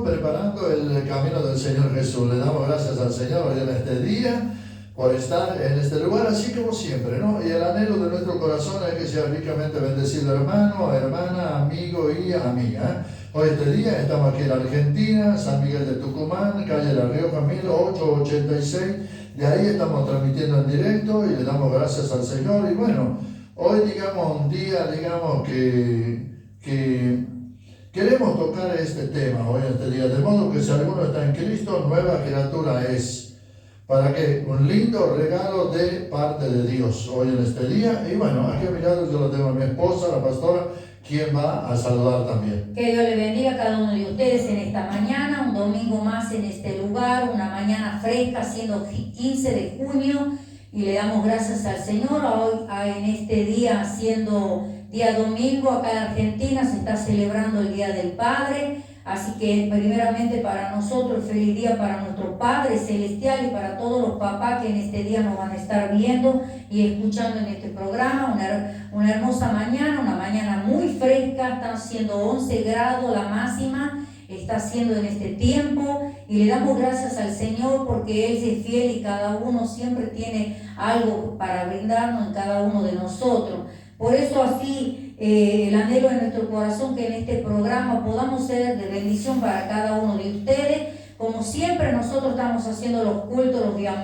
preparando el camino del Señor Jesús. Le damos gracias al Señor hoy en este día por estar en este lugar, así como siempre, ¿no? Y el anhelo de nuestro corazón es que sea ricamente bendecido hermano, hermana, amigo y amiga. Hoy este día estamos aquí en Argentina, San Miguel de Tucumán, calle La Rioja 1886. De ahí estamos transmitiendo en directo y le damos gracias al Señor. Y bueno, hoy digamos un día, digamos que queremos tocar este tema hoy en este día. De modo que si alguno está en Cristo, nueva criatura es. ¿Para qué? Un lindo regalo de parte de Dios hoy en este día. Y bueno, aquí a mi lado yo lo tengo a mi esposa, la pastora, quien va a saludar también. Que Dios le bendiga a cada uno de ustedes en esta mañana, un domingo más en este lugar, una mañana fresca, siendo 15 de junio, y le damos gracias al Señor. Hoy en este día, siendo día domingo, acá en Argentina se está celebrando el Día del Padre, así que primeramente para nosotros, feliz día para nuestro Padre Celestial y para todos los papás que en este día nos van a estar viendo y escuchando en este programa. Una hermosa mañana, una mañana muy fresca, están siendo 11 grados la máxima, está siendo en este tiempo, y le damos gracias al Señor porque Él es fiel y cada uno siempre tiene algo para brindarnos en cada uno de nosotros. Por eso así el anhelo de nuestro corazón que en este programa podamos ser de bendición para cada uno de ustedes. Como siempre nosotros estamos haciendo los cultos los días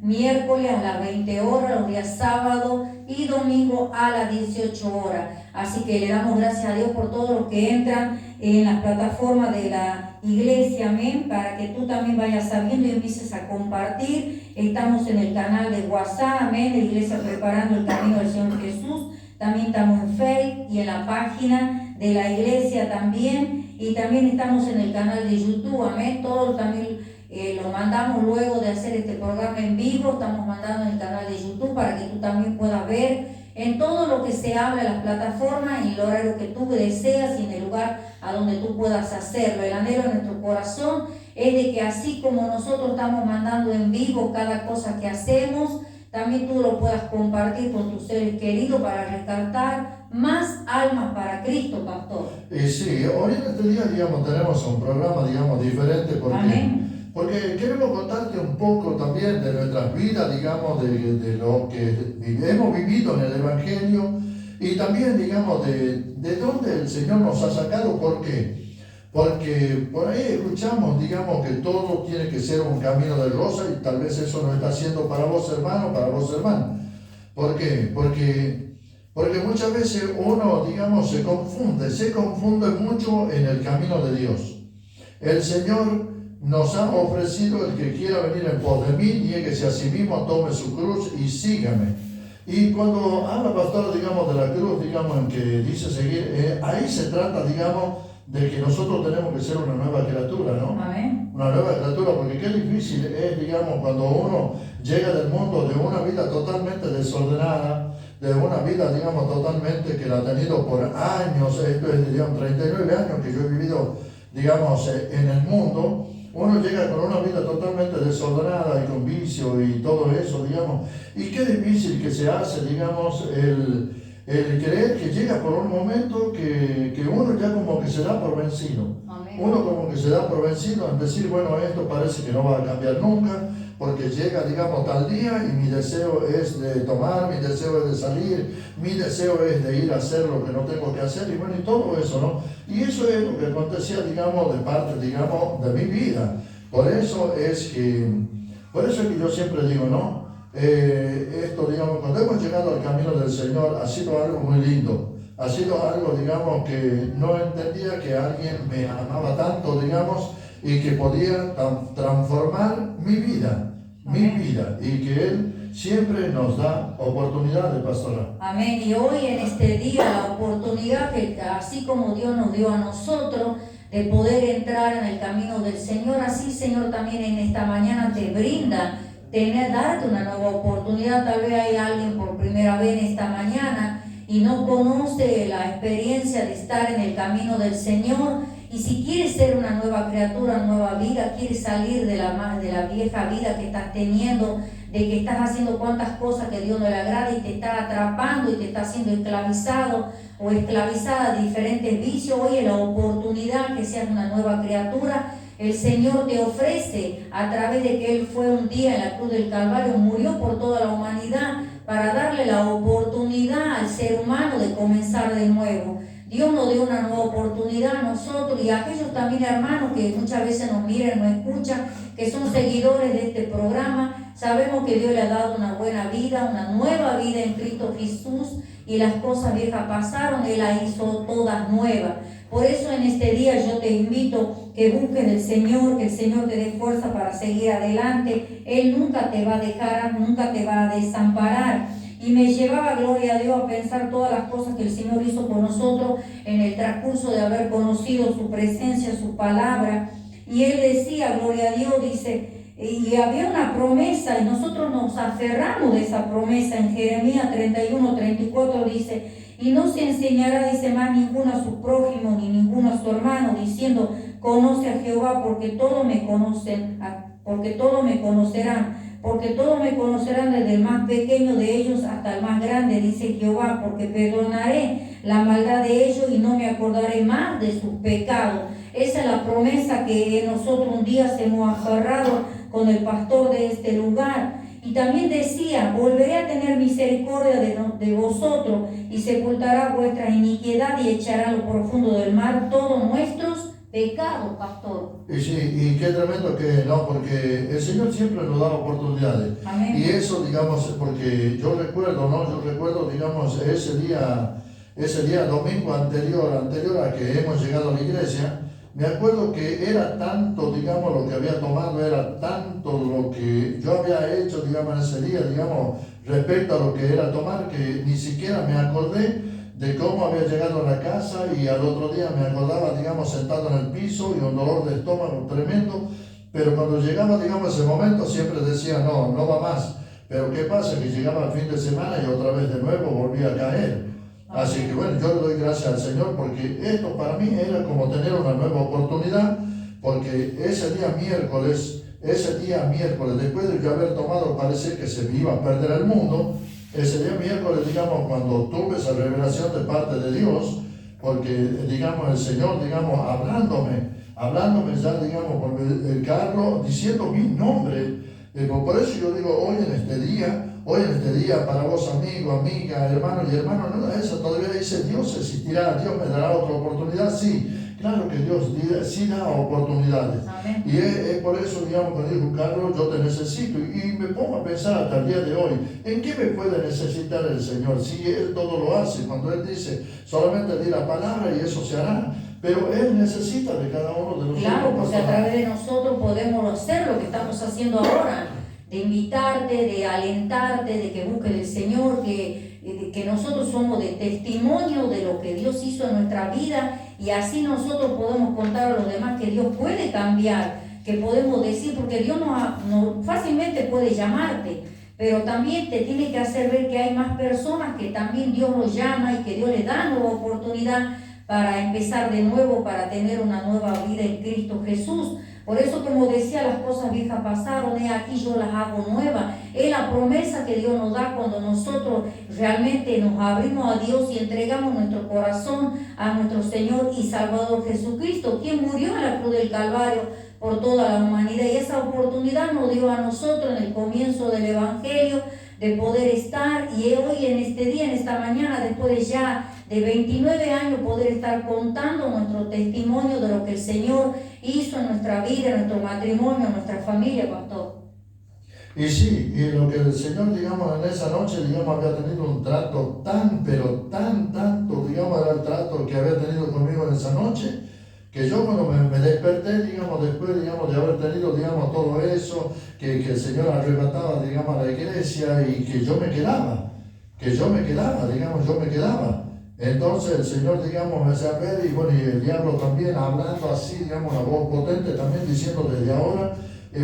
miércoles a las 20 horas, los días sábado y domingo a las 18 horas. Así que le damos gracias a Dios por todos los que entran en las plataformas de la iglesia, amén, para que tú también vayas sabiendo y empieces a compartir. Estamos en el canal de WhatsApp, amén, de Iglesia Preparando el Camino del Señor Jesús. También estamos en Facebook y en la página de la iglesia también. Y también estamos en el canal de YouTube, amén. Todos también lo mandamos luego de hacer este programa en vivo. Estamos mandando en el canal de YouTube para que tú también puedas ver en todo lo que se habla en las plataformas, en el horario que tú deseas y en el lugar a donde tú puedas hacerlo. El anhelo de nuestro corazón es de que así como nosotros estamos mandando en vivo cada cosa que hacemos, también tú lo puedas compartir con tus seres queridos para rescatar más almas para Cristo, pastor. Y sí, hoy en este día, digamos, tenemos un programa, digamos, diferente porque queremos contarte un poco también de nuestras vidas, digamos, de lo que hemos vivido en el Evangelio y también, digamos, de dónde el Señor nos ha sacado. ¿Por qué? Porque por ahí escuchamos, digamos, que todo tiene que ser un camino de rosa y tal vez eso no está siendo para vos, hermano, para vos, hermana. ¿Por qué? Porque muchas veces uno, digamos, se confunde mucho en el camino de Dios. El Señor nos ha ofrecido: el que quiera venir en pos de mí, niéguese a sí mismo, tome su cruz y sígame. Y cuando habla pastor, digamos, de la cruz, digamos, en que dice seguir, ahí se trata, digamos, de que nosotros tenemos que ser una nueva criatura, ¿no? Amén. Una nueva criatura, porque qué difícil es, digamos, cuando uno llega del mundo de una vida totalmente desordenada, de una vida, digamos, totalmente que la ha tenido por años. Esto es, digamos, 39 años que yo he vivido, digamos, en el mundo. Uno llega con una vida totalmente desordenada y con vicio y todo eso, digamos, y qué difícil que se hace, digamos, el creer que llega por un momento que uno ya como que se da por vencido. Amén. Uno como que se da por vencido en decir, bueno, esto parece que no va a cambiar nunca, porque llega, digamos, tal día y mi deseo es de tomar, mi deseo es de salir, mi deseo es de ir a hacer lo que no tengo que hacer, y bueno, y todo eso, ¿no? Y eso es lo que acontecía, digamos, de parte, digamos, de mi vida. Por eso es que yo siempre digo, ¿no? Esto, digamos, cuando hemos llegado al camino del Señor, ha sido algo muy lindo. Ha sido algo, digamos, que no entendía que alguien me amaba tanto, digamos, y que podía transformar mi vida, y que Él siempre nos da oportunidad de pastorar. Amén. Y hoy en este día la oportunidad que así como Dios nos dio a nosotros de poder entrar en el camino del Señor, así Señor también en esta mañana te brinda darte una nueva oportunidad. Tal vez hay alguien por primera vez en esta mañana y no conoce la experiencia de estar en el camino del Señor, Y si quieres ser una nueva criatura, nueva vida, quieres salir de la vieja vida que estás teniendo, de que estás haciendo cuantas cosas que a Dios no le agrada y te está atrapando y te está haciendo esclavizado o esclavizada de diferentes vicios, hoy es la oportunidad que seas una nueva criatura. El Señor te ofrece a través de que Él fue un día en la cruz del Calvario, murió por toda la humanidad para darle la oportunidad al ser humano de comenzar de nuevo. Dios nos dio una nueva oportunidad a nosotros y a aquellos también hermanos que muchas veces nos miran, nos escuchan, que son seguidores de este programa. Sabemos que Dios le ha dado una buena vida, una nueva vida en Cristo Jesús, y las cosas viejas pasaron, Él las hizo todas nuevas. Por eso en este día yo te invito que busques del Señor, que el Señor te dé fuerza para seguir adelante. Él nunca te va a dejar, nunca te va a desamparar. Y me llevaba, gloria a Dios, a pensar todas las cosas que el Señor hizo por nosotros en el transcurso de haber conocido su presencia, su palabra. Y Él decía, gloria a Dios, dice, y había una promesa y nosotros nos aferramos de esa promesa. En Jeremías 31:34 dice, y no se enseñará, dice, más ninguno a su prójimo ni ninguno a su hermano, diciendo, conoce a Jehová, porque todos me conocen, porque todos me conocerán desde el más pequeño de ellos hasta el más grande, dice Jehová, porque perdonaré la maldad de ellos y no me acordaré más de sus pecados. Esa es la promesa que nosotros un día se hemos aferrado con el pastor de este lugar. Y también decía, volveré a tener misericordia de vosotros y sepultará vuestra iniquidad y echará a lo profundo del mar todos nuestros pecados, pastor. Y sí, y qué tremendo que no, porque el Señor siempre nos da oportunidades. Amén. Y eso, digamos, porque yo recuerdo, digamos, ese día domingo anterior a que hemos llegado a la iglesia. Me acuerdo que era tanto, digamos, lo que había tomado, era tanto lo que yo había hecho, digamos, en ese día, digamos, respecto a lo que era tomar, que ni siquiera me acordé de cómo había llegado a la casa, y al otro día me acordaba, digamos, sentado en el piso y un dolor de estómago tremendo. Pero cuando llegaba, digamos, ese momento siempre decía, no va más. Pero ¿qué pasa? Que llegaba el fin de semana y otra vez de nuevo volvía a caer. Así que bueno, yo le doy gracias al Señor, porque esto para mí era como tener una nueva oportunidad, porque ese día miércoles, después de yo haber tomado, parece que se me iba a perder el mundo. Ese día miércoles, digamos, cuando tuve esa revelación de parte de Dios, porque digamos el Señor, digamos, hablándome ya, digamos, por el carro, diciendo mi nombre. Por eso yo digo, hoy en este día, para vos, amigo, amiga, hermano y hermano, no es eso, todavía dice, Dios existirá, Dios me dará otra oportunidad. Sí, claro que Dios sí da oportunidades. Amén. Y es por eso, digamos, cuando dijo Carlos, yo te necesito. Y me pongo a pensar hasta el día de hoy, ¿en qué me puede necesitar el Señor? Si Él todo lo hace, cuando Él dice, solamente di la palabra y eso se hará. Pero Él necesita de cada uno de nosotros. Claro, porque a través de nosotros podemos hacer lo que estamos haciendo ahora, de invitarte, de alentarte, de que busques el Señor, que nosotros somos de testimonio de lo que Dios hizo en nuestra vida, y así nosotros podemos contar a los demás que Dios puede cambiar, que podemos decir, porque Dios no fácilmente puede llamarte, pero también te tiene que hacer ver que hay más personas que también Dios los llama y que Dios les da nueva oportunidad para empezar de nuevo, para tener una nueva vida en Cristo Jesús. Por eso, como decía, las cosas viejas pasaron, aquí yo las hago nuevas. Es la promesa que Dios nos da cuando nosotros realmente nos abrimos a Dios y entregamos nuestro corazón a nuestro Señor y Salvador Jesucristo, quien murió en la cruz del Calvario por toda la humanidad. Y esa oportunidad nos dio a nosotros en el comienzo del Evangelio de poder estar, y hoy en este día, en esta mañana, después de ya de 29 años, poder estar contando nuestro testimonio de lo que el Señor hizo en nuestra vida, en nuestro matrimonio, en nuestra familia, pastor. Y sí, y lo que el Señor, digamos, en esa noche, digamos, había tenido un trato tanto, digamos, era el trato que había tenido conmigo en esa noche, que yo cuando me desperté, digamos, después, digamos, de haber tenido, digamos, todo eso, que el Señor arrebataba, digamos, a la iglesia, y que yo me quedaba, Entonces el Señor, digamos, me hace ver, y bueno, y el diablo también hablando así, digamos, una voz potente también diciendo, desde ahora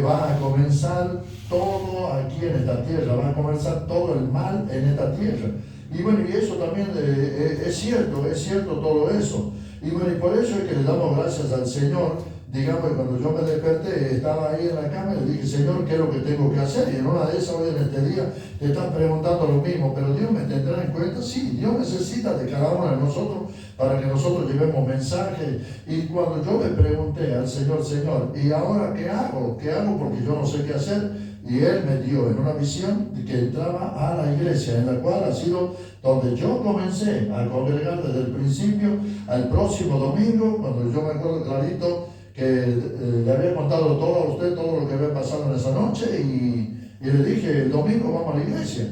va a comenzar todo aquí en esta tierra, va a comenzar todo el mal en esta tierra. Y bueno, y eso también es cierto todo eso. Y bueno, y por eso es que le damos gracias al Señor. Digamos, cuando yo me desperté, estaba ahí en la cama y le dije, Señor, ¿qué es lo que tengo que hacer? Y en una de esas, hoy en este día, te están preguntando lo mismo, pero Dios me tendrá en cuenta. Sí, Dios necesita de cada uno de nosotros para que nosotros llevemos mensajes. Y cuando yo le pregunté al Señor, Señor, ¿y ahora qué hago? ¿Qué hago? Porque yo no sé qué hacer. Y Él me dio en una visión de que entraba a la iglesia, en la cual ha sido donde yo comencé a congregar desde el principio al próximo domingo, cuando yo me acuerdo clarito que le había contado todo a usted, todo lo que había pasado en esa noche, y le dije, el domingo vamos a la iglesia.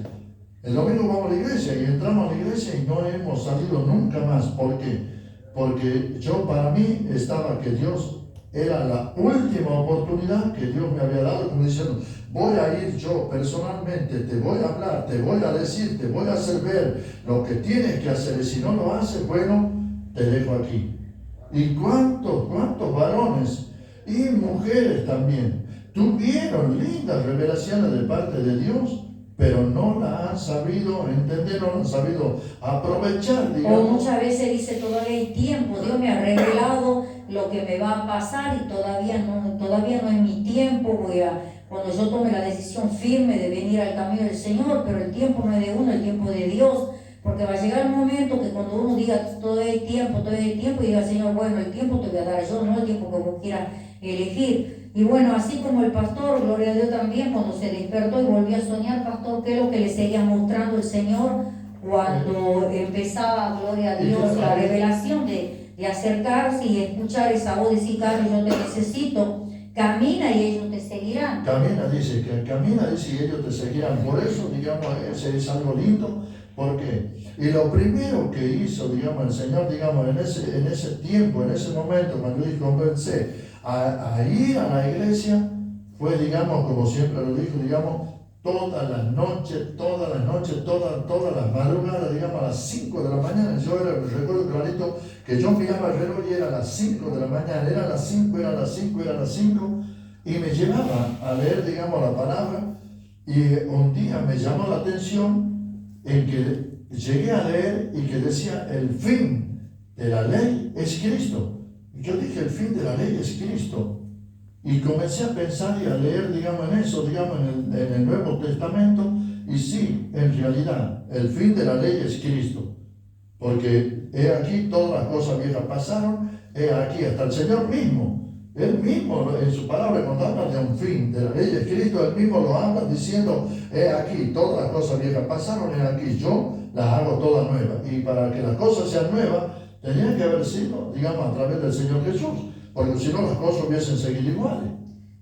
El domingo vamos a la iglesia, y entramos a la iglesia y no hemos salido nunca más. ¿Por qué? Porque yo, para mí, estaba que Dios era la última oportunidad que Dios me había dado, como diciendo, voy a ir yo personalmente, te voy a hablar, te voy a decir, te voy a hacer ver lo que tienes que hacer, y si no lo haces, bueno, te dejo aquí. Y cuántos varones y mujeres también tuvieron lindas revelaciones de parte de Dios, pero no la han sabido entender, no la han sabido aprovechar, digamos. O muchas veces dice, todavía hay tiempo, Dios me ha revelado lo que me va a pasar y todavía no es mi tiempo, cuando yo tome la decisión firme de venir al camino del Señor, pero el tiempo no es de uno, el tiempo de Dios. Porque va a llegar un momento que cuando uno diga todo el tiempo, y diga, Señor, bueno, el tiempo te voy a dar yo, no el tiempo que vos quieras elegir. Y bueno, así como el pastor, gloria a Dios también, cuando se despertó y volvió a soñar, pastor, ¿qué es lo que le seguía mostrando el Señor cuando empezaba, gloria a Dios, la revelación de acercarse y escuchar esa voz, decir, Carlos, yo te necesito? Camina y ellos te seguirán. Camina, dice y ellos te seguirán. Por eso, digamos, ese es algo lindo. ¿Por qué? Y lo primero que hizo, digamos, el Señor, digamos, en ese tiempo, en ese momento, cuando yo comencé a ir a la iglesia, fue, digamos, como siempre lo dijo, digamos, todas las noches, todas las madrugadas, digamos, a las 5 de la mañana. Yo recuerdo clarito que yo miraba el reloj y era a las 5 de la mañana, era a las 5, y me llevaba a leer, digamos, la palabra. Y un día me llamó la atención en que llegué a leer y que decía, el fin de la ley es Cristo. Y yo dije, el fin de la ley es Cristo. Y comencé a pensar y a leer, digamos, en eso, digamos, en el Nuevo Testamento. Y sí, en realidad, el fin de la ley es Cristo. Porque he aquí, todas las cosas viejas pasaron, he aquí, hasta el Señor mismo. Él mismo, en su palabra, cuando habla de un fin de la ley de Cristo, él mismo lo habla diciendo, he aquí, todas las cosas viejas pasaron, he aquí, yo las hago todas nuevas. Y para que las cosas sean nuevas, tenían que haber sido, digamos, a través del Señor Jesús, porque si no las cosas hubiesen seguido iguales.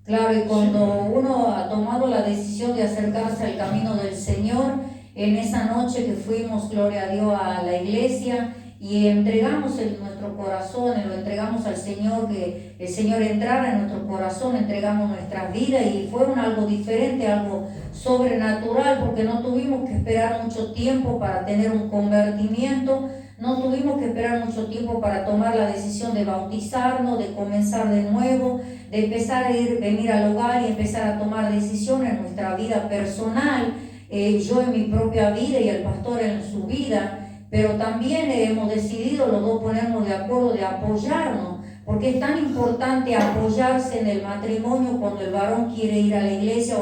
Claro, y cuando uno ha tomado la decisión de acercarse al camino del Señor, en esa noche que fuimos, gloria a Dios, a la iglesia, y entregamos nuestro corazón, lo entregamos al Señor, que el Señor entrara en nuestro corazón, entregamos nuestras vidas, y fue algo diferente, algo sobrenatural, porque no tuvimos que esperar mucho tiempo para tener un convertimiento, no tuvimos que esperar mucho tiempo para tomar la decisión de bautizarnos, de comenzar de nuevo, de empezar a venir al hogar y empezar a tomar decisiones en nuestra vida personal, yo en mi propia vida y el pastor en su vida. Pero también hemos decidido los dos ponernos de acuerdo de apoyarnos, porque es tan importante apoyarse en el matrimonio cuando el varón quiere ir a la iglesia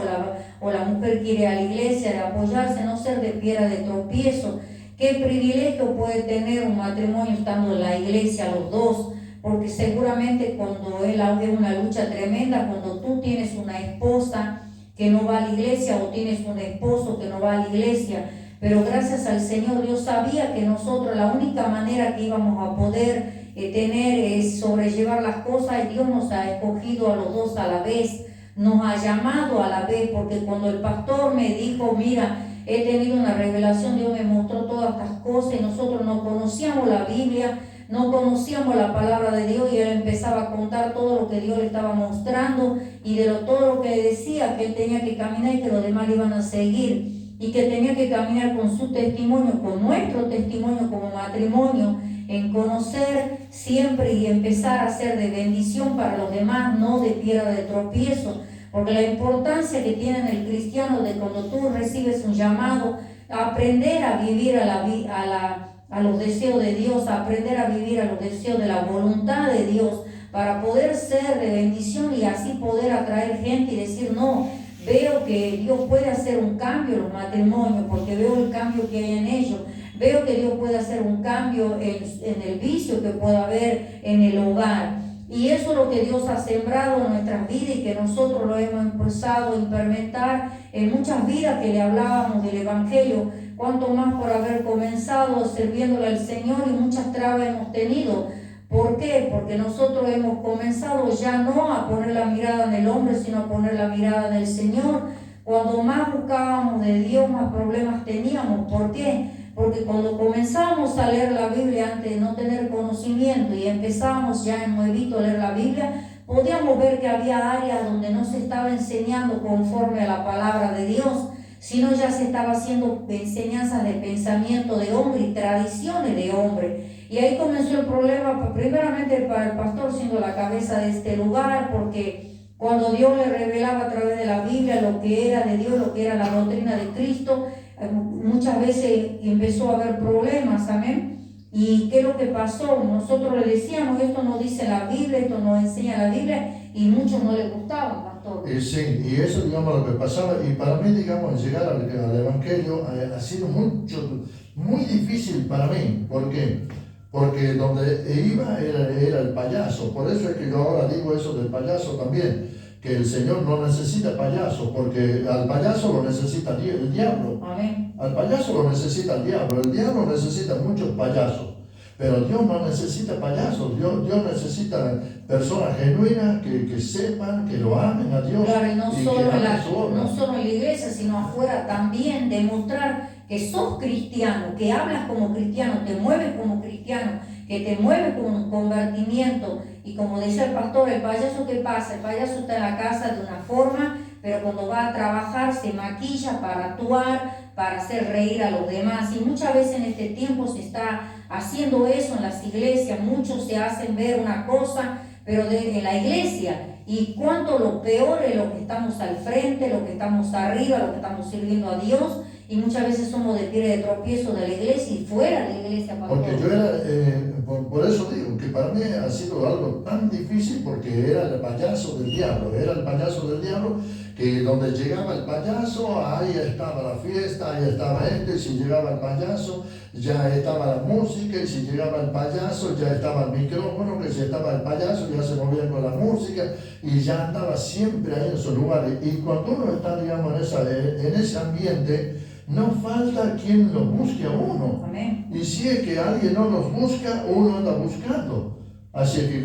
o la mujer quiere ir a la iglesia, de apoyarse, no ser de piedra de tropiezo. Qué privilegio puede tener un matrimonio estando en la iglesia los dos, porque seguramente cuando es una lucha tremenda, cuando tú tienes una esposa que no va a la iglesia o tienes un esposo que no va a la iglesia, pero gracias al Señor, Dios sabía que nosotros la única manera que íbamos a poder tener es sobrellevar las cosas, y Dios nos ha escogido a los dos a la vez, nos ha llamado a la vez, porque cuando el pastor me dijo, mira, he tenido una revelación, Dios me mostró todas estas cosas, y nosotros no conocíamos la Biblia, no conocíamos la palabra de Dios, y él empezaba a contar todo lo que Dios le estaba mostrando, y de todo lo que le decía, que él tenía que caminar y que los demás le iban a seguir, y que tenía que caminar con su testimonio, con nuestro testimonio como matrimonio, en conocer siempre y empezar a ser de bendición para los demás, no de piedra de tropiezo, porque la importancia que tiene en el cristiano de cuando tú recibes un llamado, aprender a vivir a los deseos de Dios, a aprender a vivir a los deseos de la voluntad de Dios, para poder ser de bendición y así poder atraer gente y decir, no, veo que Dios puede hacer un cambio en los matrimonios, porque veo el cambio que hay en ellos. Veo que Dios puede hacer un cambio en el vicio que pueda haber en el hogar. Y eso es lo que Dios ha sembrado en nuestras vidas y que nosotros lo hemos empezado a implementar en muchas vidas que le hablábamos del Evangelio. Cuanto más por haber comenzado sirviéndole al Señor y muchas trabas hemos tenido. ¿Por qué? Porque nosotros hemos comenzado ya no a poner la mirada en el hombre, sino a poner la mirada en el Señor. Cuando más buscábamos de Dios, más problemas teníamos. ¿Por qué? Porque cuando comenzamos a leer la Biblia antes de no tener conocimiento y empezamos ya en nuevito a leer la Biblia, podíamos ver que había áreas donde no se estaba enseñando conforme a la palabra de Dios, sino ya se estaba haciendo enseñanzas de pensamiento de hombre y tradiciones de hombre. Y ahí comenzó el problema, primeramente para el pastor siendo la cabeza de este lugar, porque cuando Dios le revelaba a través de la Biblia lo que era de Dios, lo que era la doctrina de Cristo, muchas veces empezó a haber problemas, amén. ¿Y qué es lo que pasó? Nosotros le decíamos, esto no dice la Biblia, esto no enseña la Biblia, y muchos no les gustaban, pastor. Sí, y eso, digamos, lo que pasaba, y para mí, digamos, llegar al Evangelio ha sido muy difícil para mí. ¿Por qué? Porque donde iba era el payaso. Por eso es que yo ahora digo eso del payaso también, que el Señor no necesita payaso, porque al payaso lo necesita el diablo. Amén. Al payaso lo necesita el diablo necesita muchos payasos, pero Dios no necesita payasos. Dios necesita personas genuinas que sepan, que lo amen a Dios. Claro, y no y solo que en la iglesia, sino afuera también, demostrar que sos cristiano, que hablas como cristiano, te mueves como cristiano, que te mueves con un convertimiento. Y como decía el pastor, el payaso, ¿qué pasa? El payaso está en la casa de una forma, pero cuando va a trabajar se maquilla para actuar, para hacer reír a los demás. Y muchas veces en este tiempo se está haciendo eso en las iglesias. Muchos se hacen ver una cosa, pero en la iglesia. Y cuánto lo peor es lo que estamos al frente, lo que estamos arriba, lo que estamos sirviendo a Dios. Y muchas veces somos de piedra de tropiezo de la iglesia y fuera de la iglesia. Porque yo era, por eso digo que para mí ha sido algo tan difícil, porque era el payaso del diablo, que donde llegaba el payaso, ahí estaba la fiesta, ahí estaba y si llegaba el payaso, ya estaba la música, y si llegaba el payaso, ya estaba el micrófono, que si estaba el payaso, ya se movía con la música, y ya andaba siempre ahí en esos lugares. Y cuando uno está, digamos, en ese ambiente, no falta quien lo busque a uno. Amén. Y si es que alguien no los busca, uno anda buscando. Así es que,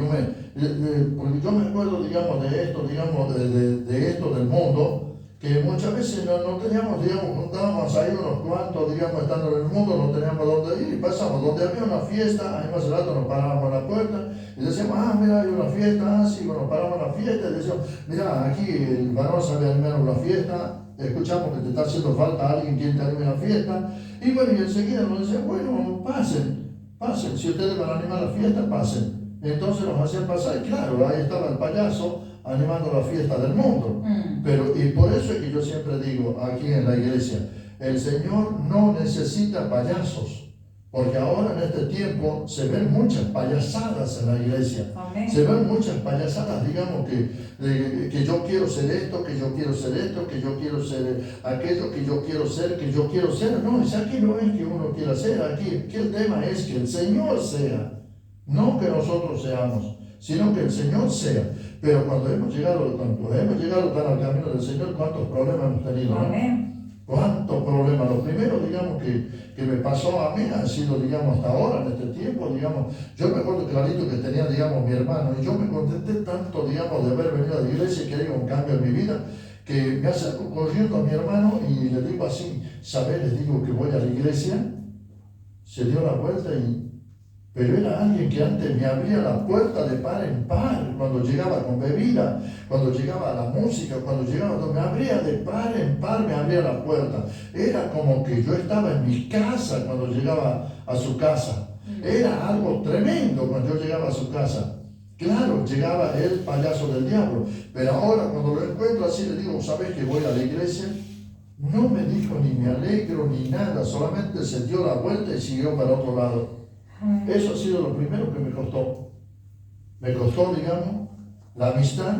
porque yo me acuerdo, digamos, de esto, digamos, de esto del mundo, que muchas veces no teníamos, digamos, juntábamos ahí unos cuantos, digamos, estando en el mundo, no teníamos dónde ir, y pasamos, donde había una fiesta, ahí más rato nos parábamos en la puerta, y decíamos, mira, hay una fiesta, así, nos paramos en la fiesta, y decíamos, mira, aquí el varón sabe animar una fiesta, escuchamos que te está haciendo falta alguien quien te anime la fiesta, y bueno, y enseguida nos decían, bueno, pasen, si ustedes van a animar la fiesta, pasen. Entonces nos hacían pasar, y claro, ahí estaba el payaso animando la fiesta del mundo. Pero, y por eso es que yo siempre digo aquí en la iglesia, el Señor no necesita payasos, porque ahora en este tiempo se ven muchas payasadas en la iglesia. Amén. Se ven muchas payasadas, digamos, que yo quiero ser esto, que yo quiero ser esto, que yo quiero ser aquello, que yo quiero ser, que yo quiero ser. No, es aquí no es que uno quiera ser, aquí el tema es que el Señor sea. No que nosotros seamos, sino que el Señor sea. Pero cuando hemos llegado tan al camino del Señor, ¿cuántos problemas hemos tenido? Amén. ¿No? ¿Cuántos problemas? Lo primero, digamos, que me pasó a mí ha sido, digamos, hasta ahora, en este tiempo, digamos, yo me acuerdo clarito que tenía, digamos, mi hermano, y yo me contenté tanto, digamos, de haber venido a la iglesia y que haya un cambio en mi vida, que me acerco corriendo a mi hermano y le digo así, ¿sabes? Les digo que voy a la iglesia. Se dio la vuelta pero era alguien que antes me abría la puerta de par en par, cuando llegaba con bebida, cuando llegaba la música, cuando me abría de par en par, me abría la puerta. Era como que yo estaba en mi casa cuando llegaba a su casa. Era algo tremendo cuando yo llegaba a su casa. Claro, llegaba el payaso del diablo, pero ahora cuando lo encuentro así le digo, ¿sabes que voy a la iglesia? no me dijo ni me alegro ni nada, solamente se dio la vuelta y siguió para otro lado. Eso ha sido lo primero que me costó. Me costó, digamos, la amistad,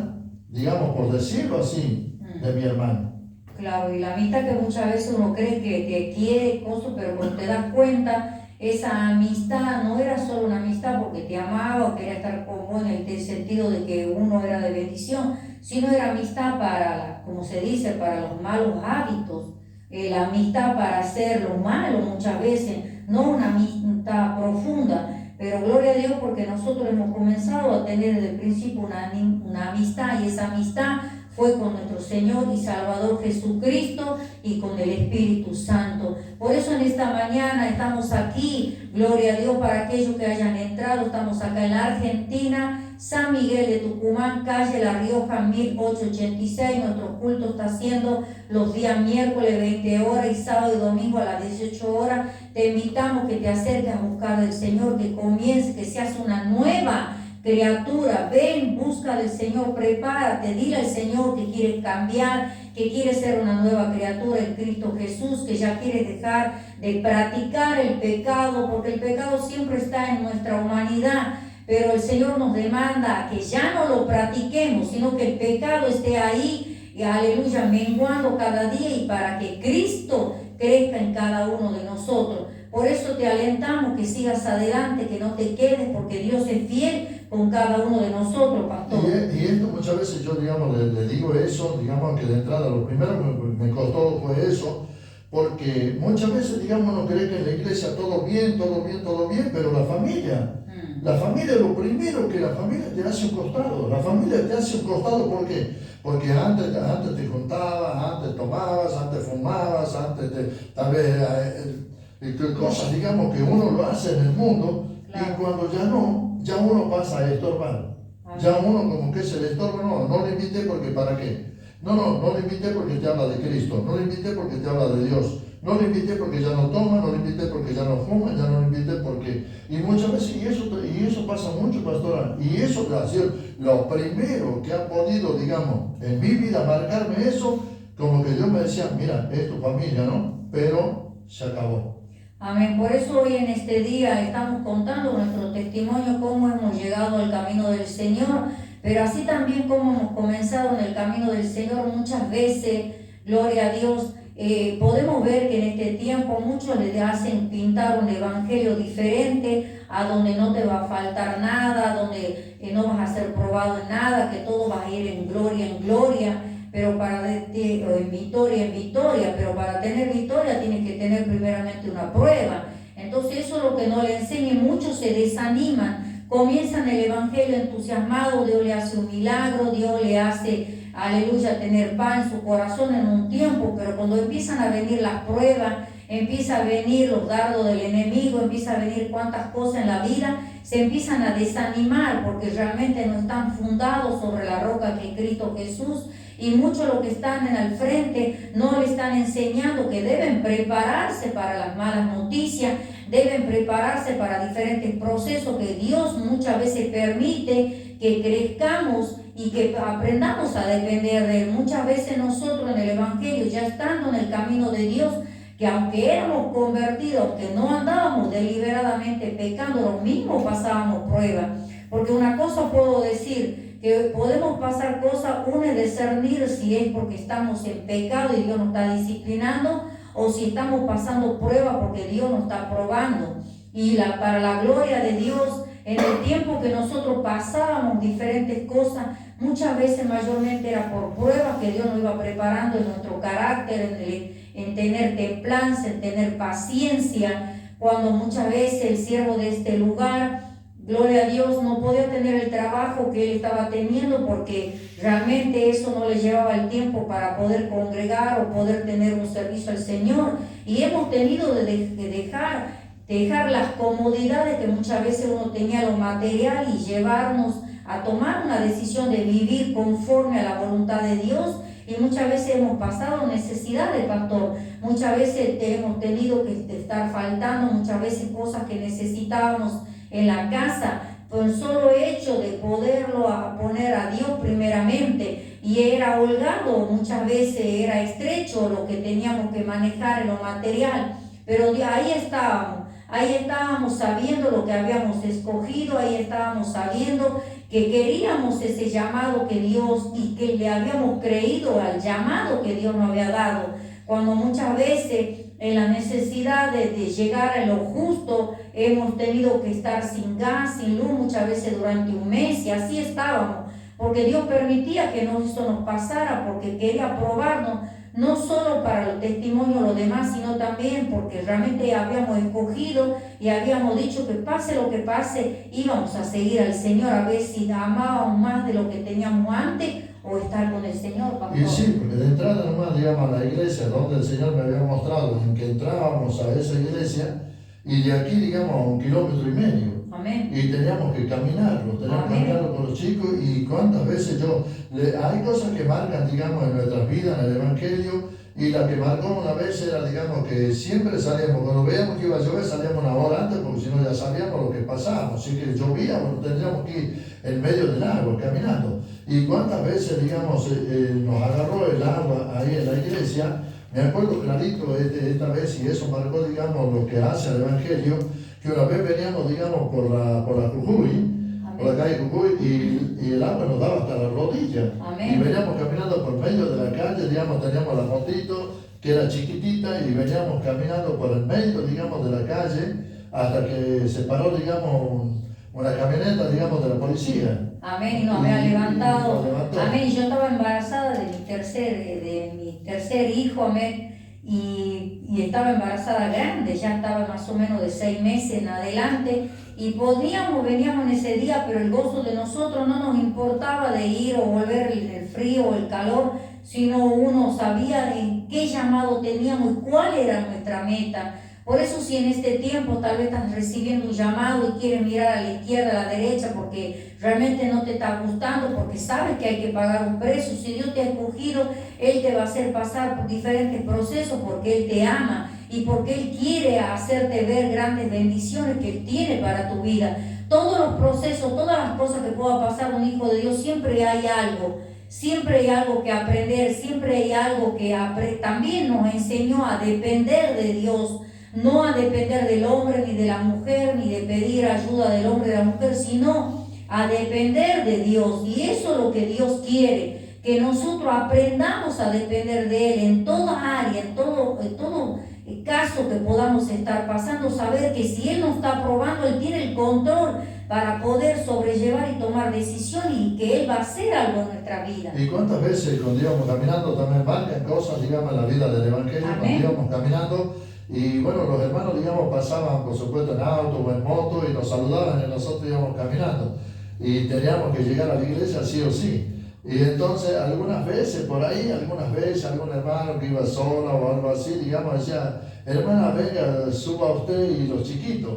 digamos, por decirlo así, de mi hermano. Claro, y la amistad que muchas veces uno cree que quiere cosas, pero cuando te das cuenta, esa amistad no era solo una amistad porque te amaba o quería estar con vos en el sentido de que uno era de bendición, sino era amistad para, como se dice, para los malos hábitos, la amistad para hacer lo malo muchas veces, no una amistad profunda. Pero gloria a Dios porque nosotros hemos comenzado a tener desde el principio una amistad, y esa amistad fue con nuestro Señor y Salvador Jesucristo y con el Espíritu Santo. Por eso en esta mañana estamos aquí, gloria a Dios, para aquellos que hayan entrado. Estamos acá en la Argentina, San Miguel de Tucumán, calle La Rioja 1886. Nuestro culto está siendo los días miércoles 20 horas y sábado y domingo a las 18 horas. Te invitamos que te acerques a buscar del Señor, que comiences, que seas una nueva criatura. Ven, busca del Señor, prepárate, dile al Señor que quieres cambiar, que quieres ser una nueva criatura en Cristo Jesús, que ya quieres dejar de practicar el pecado, porque el pecado siempre está en nuestra humanidad, pero el Señor nos demanda que ya no lo practiquemos, sino que el pecado esté ahí, y aleluya, menguando cada día, y para que Cristo crezca en cada uno de nosotros. Por eso te alentamos que sigas adelante, que no te quedes, porque Dios es fiel con cada uno de nosotros, pastor. Y esto muchas veces yo, digamos, le digo eso, digamos, que de entrada lo primero que me costó fue eso, porque muchas veces, digamos, uno cree que en la iglesia todo bien, pero la familia es lo primero, que la familia te hace un costado. La familia te hace un costado, ¿por qué? Porque antes te juntabas, antes tomabas, antes fumabas, tal vez cosas, digamos, que uno lo hace en el mundo, claro. Y cuando ya uno pasa a estorbar. Ya uno como que se le estorba, no le invité porque ¿para qué? No le invité porque te habla de Cristo, no le invité porque te habla de Dios, no le invité porque ya no toma, no le invité porque ya no fuma, ya no le invité porque... Y muchas veces, y eso pasa mucho, pastora, y eso ha sido lo primero que ha podido, digamos, en mi vida marcarme eso, como que Dios me decía, mira, es tu familia, ¿no? Pero se acabó. Amén. Por eso hoy en este día estamos contando nuestro testimonio, cómo hemos llegado al camino del Señor, pero así también como hemos comenzado en el camino del Señor. Muchas veces, gloria a Dios, podemos ver que en este tiempo muchos le hacen pintar un evangelio diferente, a donde no te va a faltar nada, donde no vas a ser probado en nada, que todo va a ir en gloria, pero en victoria, pero para tener victoria tienes que tener primeramente una prueba. Entonces eso es lo que no le enseña, y muchos se desaniman, comienzan el evangelio entusiasmado, Dios le hace un milagro, Dios le hace, aleluya, tener paz en su corazón en un tiempo, pero cuando empiezan a venir las pruebas, empieza a venir los dardos del enemigo, empieza a venir cuantas cosas en la vida, se empiezan a desanimar porque realmente no están fundados sobre la roca que es Cristo Jesús. Y muchos los que están en el frente no le están enseñando que deben prepararse para las malas noticias, deben prepararse para diferentes procesos que Dios muchas veces permite que crezcamos y que aprendamos a depender de Él. Muchas veces nosotros en el Evangelio, ya estando en el camino de Dios, que aunque éramos convertidos, que no andábamos deliberadamente pecando, lo mismo pasábamos pruebas. Porque una cosa puedo decir, que podemos pasar cosas, una es discernir si es porque estamos en pecado y Dios nos está disciplinando, o si estamos pasando pruebas porque Dios nos está probando. Y para la gloria de Dios, en el tiempo que nosotros pasábamos diferentes cosas, muchas veces mayormente era por pruebas que Dios nos iba preparando en nuestro carácter, en tener templanza, en tener paciencia, cuando muchas veces el siervo de este lugar, gloria a Dios, no podía tener el trabajo que él estaba teniendo porque realmente eso no le llevaba el tiempo para poder congregar o poder tener un servicio al Señor. Y hemos tenido de dejar las comodidades que muchas veces uno tenía, lo material, y llevarnos a tomar una decisión de vivir conforme a la voluntad de Dios. Y muchas veces hemos pasado necesidades, pastor. Muchas veces hemos tenido que estar faltando, muchas veces cosas que necesitábamos en la casa, por el solo hecho de poderlo poner a Dios primeramente, y era holgado, muchas veces era estrecho lo que teníamos que manejar en lo material, pero ahí estábamos sabiendo lo que habíamos escogido, ahí estábamos sabiendo que queríamos ese llamado que Dios, y que le habíamos creído al llamado que Dios nos había dado, cuando muchas veces en la necesidad de llegar a lo justo, hemos tenido que estar sin gas, sin luz, muchas veces durante un mes, y así estábamos, porque Dios permitía que eso nos pasara, porque quería probarnos, no solo para el testimonio de los demás, sino también porque realmente habíamos escogido y habíamos dicho que pase lo que pase, íbamos a seguir al Señor, a ver si amábamos más de lo que teníamos antes, o estar con el Señor, pastor. Y sí, porque de entrada nomás, digamos, a la iglesia donde el Señor me había mostrado en que entrábamos a esa iglesia, y de aquí, digamos, a 1,5 kilómetros. Amén. Y teníamos que caminarlo con los chicos, y cuántas veces hay cosas que marcan, digamos, en nuestras vidas, en el Evangelio, y la que marcó una vez era, digamos, que siempre salíamos, cuando veíamos que iba a llover, salíamos una hora antes, porque si no ya sabíamos lo que pasábamos, si que llovía, bueno, tendríamos que ir en medio del agua, caminando. Y cuántas veces, digamos, nos agarró el agua ahí en la iglesia. Me acuerdo clarito esta vez, y eso marcó, digamos, lo que hace al Evangelio, que una vez veníamos, digamos, por la Jujuy, por la calle Jujuy, y el agua nos daba hasta la rodilla. Amén. Y veníamos caminando por medio de la calle, digamos, teníamos la motito, que era chiquitita, y veníamos caminando por el medio, digamos, de la calle, hasta que se paró, digamos, una camioneta, digamos, de la policía. Amén, y nos había levantado. Amén, y yo estaba embarazada de mi tercer hijo, amén, y estaba embarazada grande, ya estaba más o menos de 6 meses en adelante, y veníamos en ese día, pero el gozo de nosotros no nos importaba de ir o volver el frío o el calor, sino uno sabía en qué llamado teníamos y cuál era nuestra meta. Por eso, si en este tiempo tal vez estás recibiendo un llamado y quieres mirar a la izquierda, a la derecha, porque realmente no te está gustando, porque sabes que hay que pagar un precio, si Dios te ha escogido, Él te va a hacer pasar por diferentes procesos, porque Él te ama y porque Él quiere hacerte ver grandes bendiciones que Él tiene para tu vida. Todos los procesos, todas las cosas que pueda pasar un hijo de Dios, siempre hay algo. Siempre hay algo que aprender, siempre hay algo que también nos enseñó a depender de Dios. No a depender del hombre ni de la mujer, ni de pedir ayuda del hombre y de la mujer, sino a depender de Dios. Y eso es lo que Dios quiere, que nosotros aprendamos a depender de Él en toda área, en todo caso que podamos estar pasando, saber que si Él nos está probando, Él tiene el control para poder sobrellevar y tomar decisiones, y que Él va a hacer algo en nuestra vida. Y cuántas veces cuando íbamos caminando también marcan cosas, digamos, en la vida del Evangelio. Amén. Cuando íbamos caminando, y bueno, los hermanos, digamos, pasaban, por supuesto, en auto o en moto, y nos saludaban, y nosotros íbamos caminando, y teníamos que llegar a la iglesia sí o sí. Y entonces algunas veces algún hermano que iba sola o algo así, digamos, decía: hermana, venga, suba usted y los chiquitos.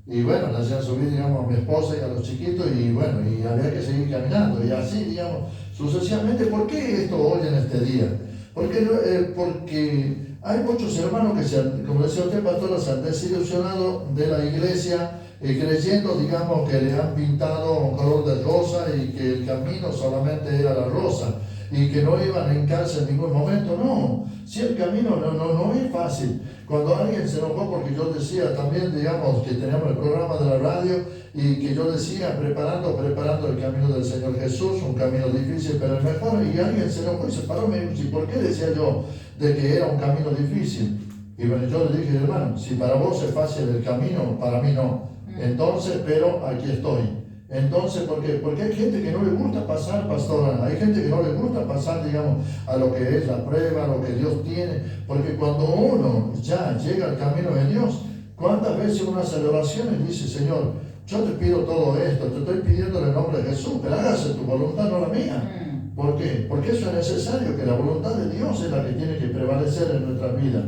Y bueno, le hacían subir, digamos, a mi esposa y a los chiquitos, y bueno, y había que seguir caminando, y así, digamos, sucesivamente. ¿Por qué esto hoy en este día? Porque hay muchos hermanos que como decía usted, pastora, se han desilusionado de la iglesia, creyendo, digamos, que le han pintado un color de rosa, y que el camino solamente era la rosa, y que no iban a hincarse en ningún momento. No, si el camino no es fácil. Cuando alguien se enojó porque yo decía también, digamos, que teníamos el programa de la radio, y que yo decía preparando el camino del Señor Jesús, un camino difícil pero el mejor, y alguien se enojó y se paró, me dijo: ¿y por qué decía yo de que era un camino difícil? Y bueno, yo le dije: hermano, si para vos es fácil el camino, para mí no. Entonces, pero aquí estoy. Entonces, ¿por qué? Porque hay gente que no le gusta pasar, pastora, hay gente que no le gusta pasar, digamos, a lo que es la prueba, a lo que Dios tiene, porque cuando uno ya llega al camino de Dios, ¿cuántas veces uno hace la oración y dice: Señor, yo te pido todo esto, te estoy pidiendo en el nombre de Jesús, pero hágase tu voluntad, no la mía? ¿Por qué? Porque eso es necesario, que la voluntad de Dios es la que tiene que prevalecer en nuestra vida.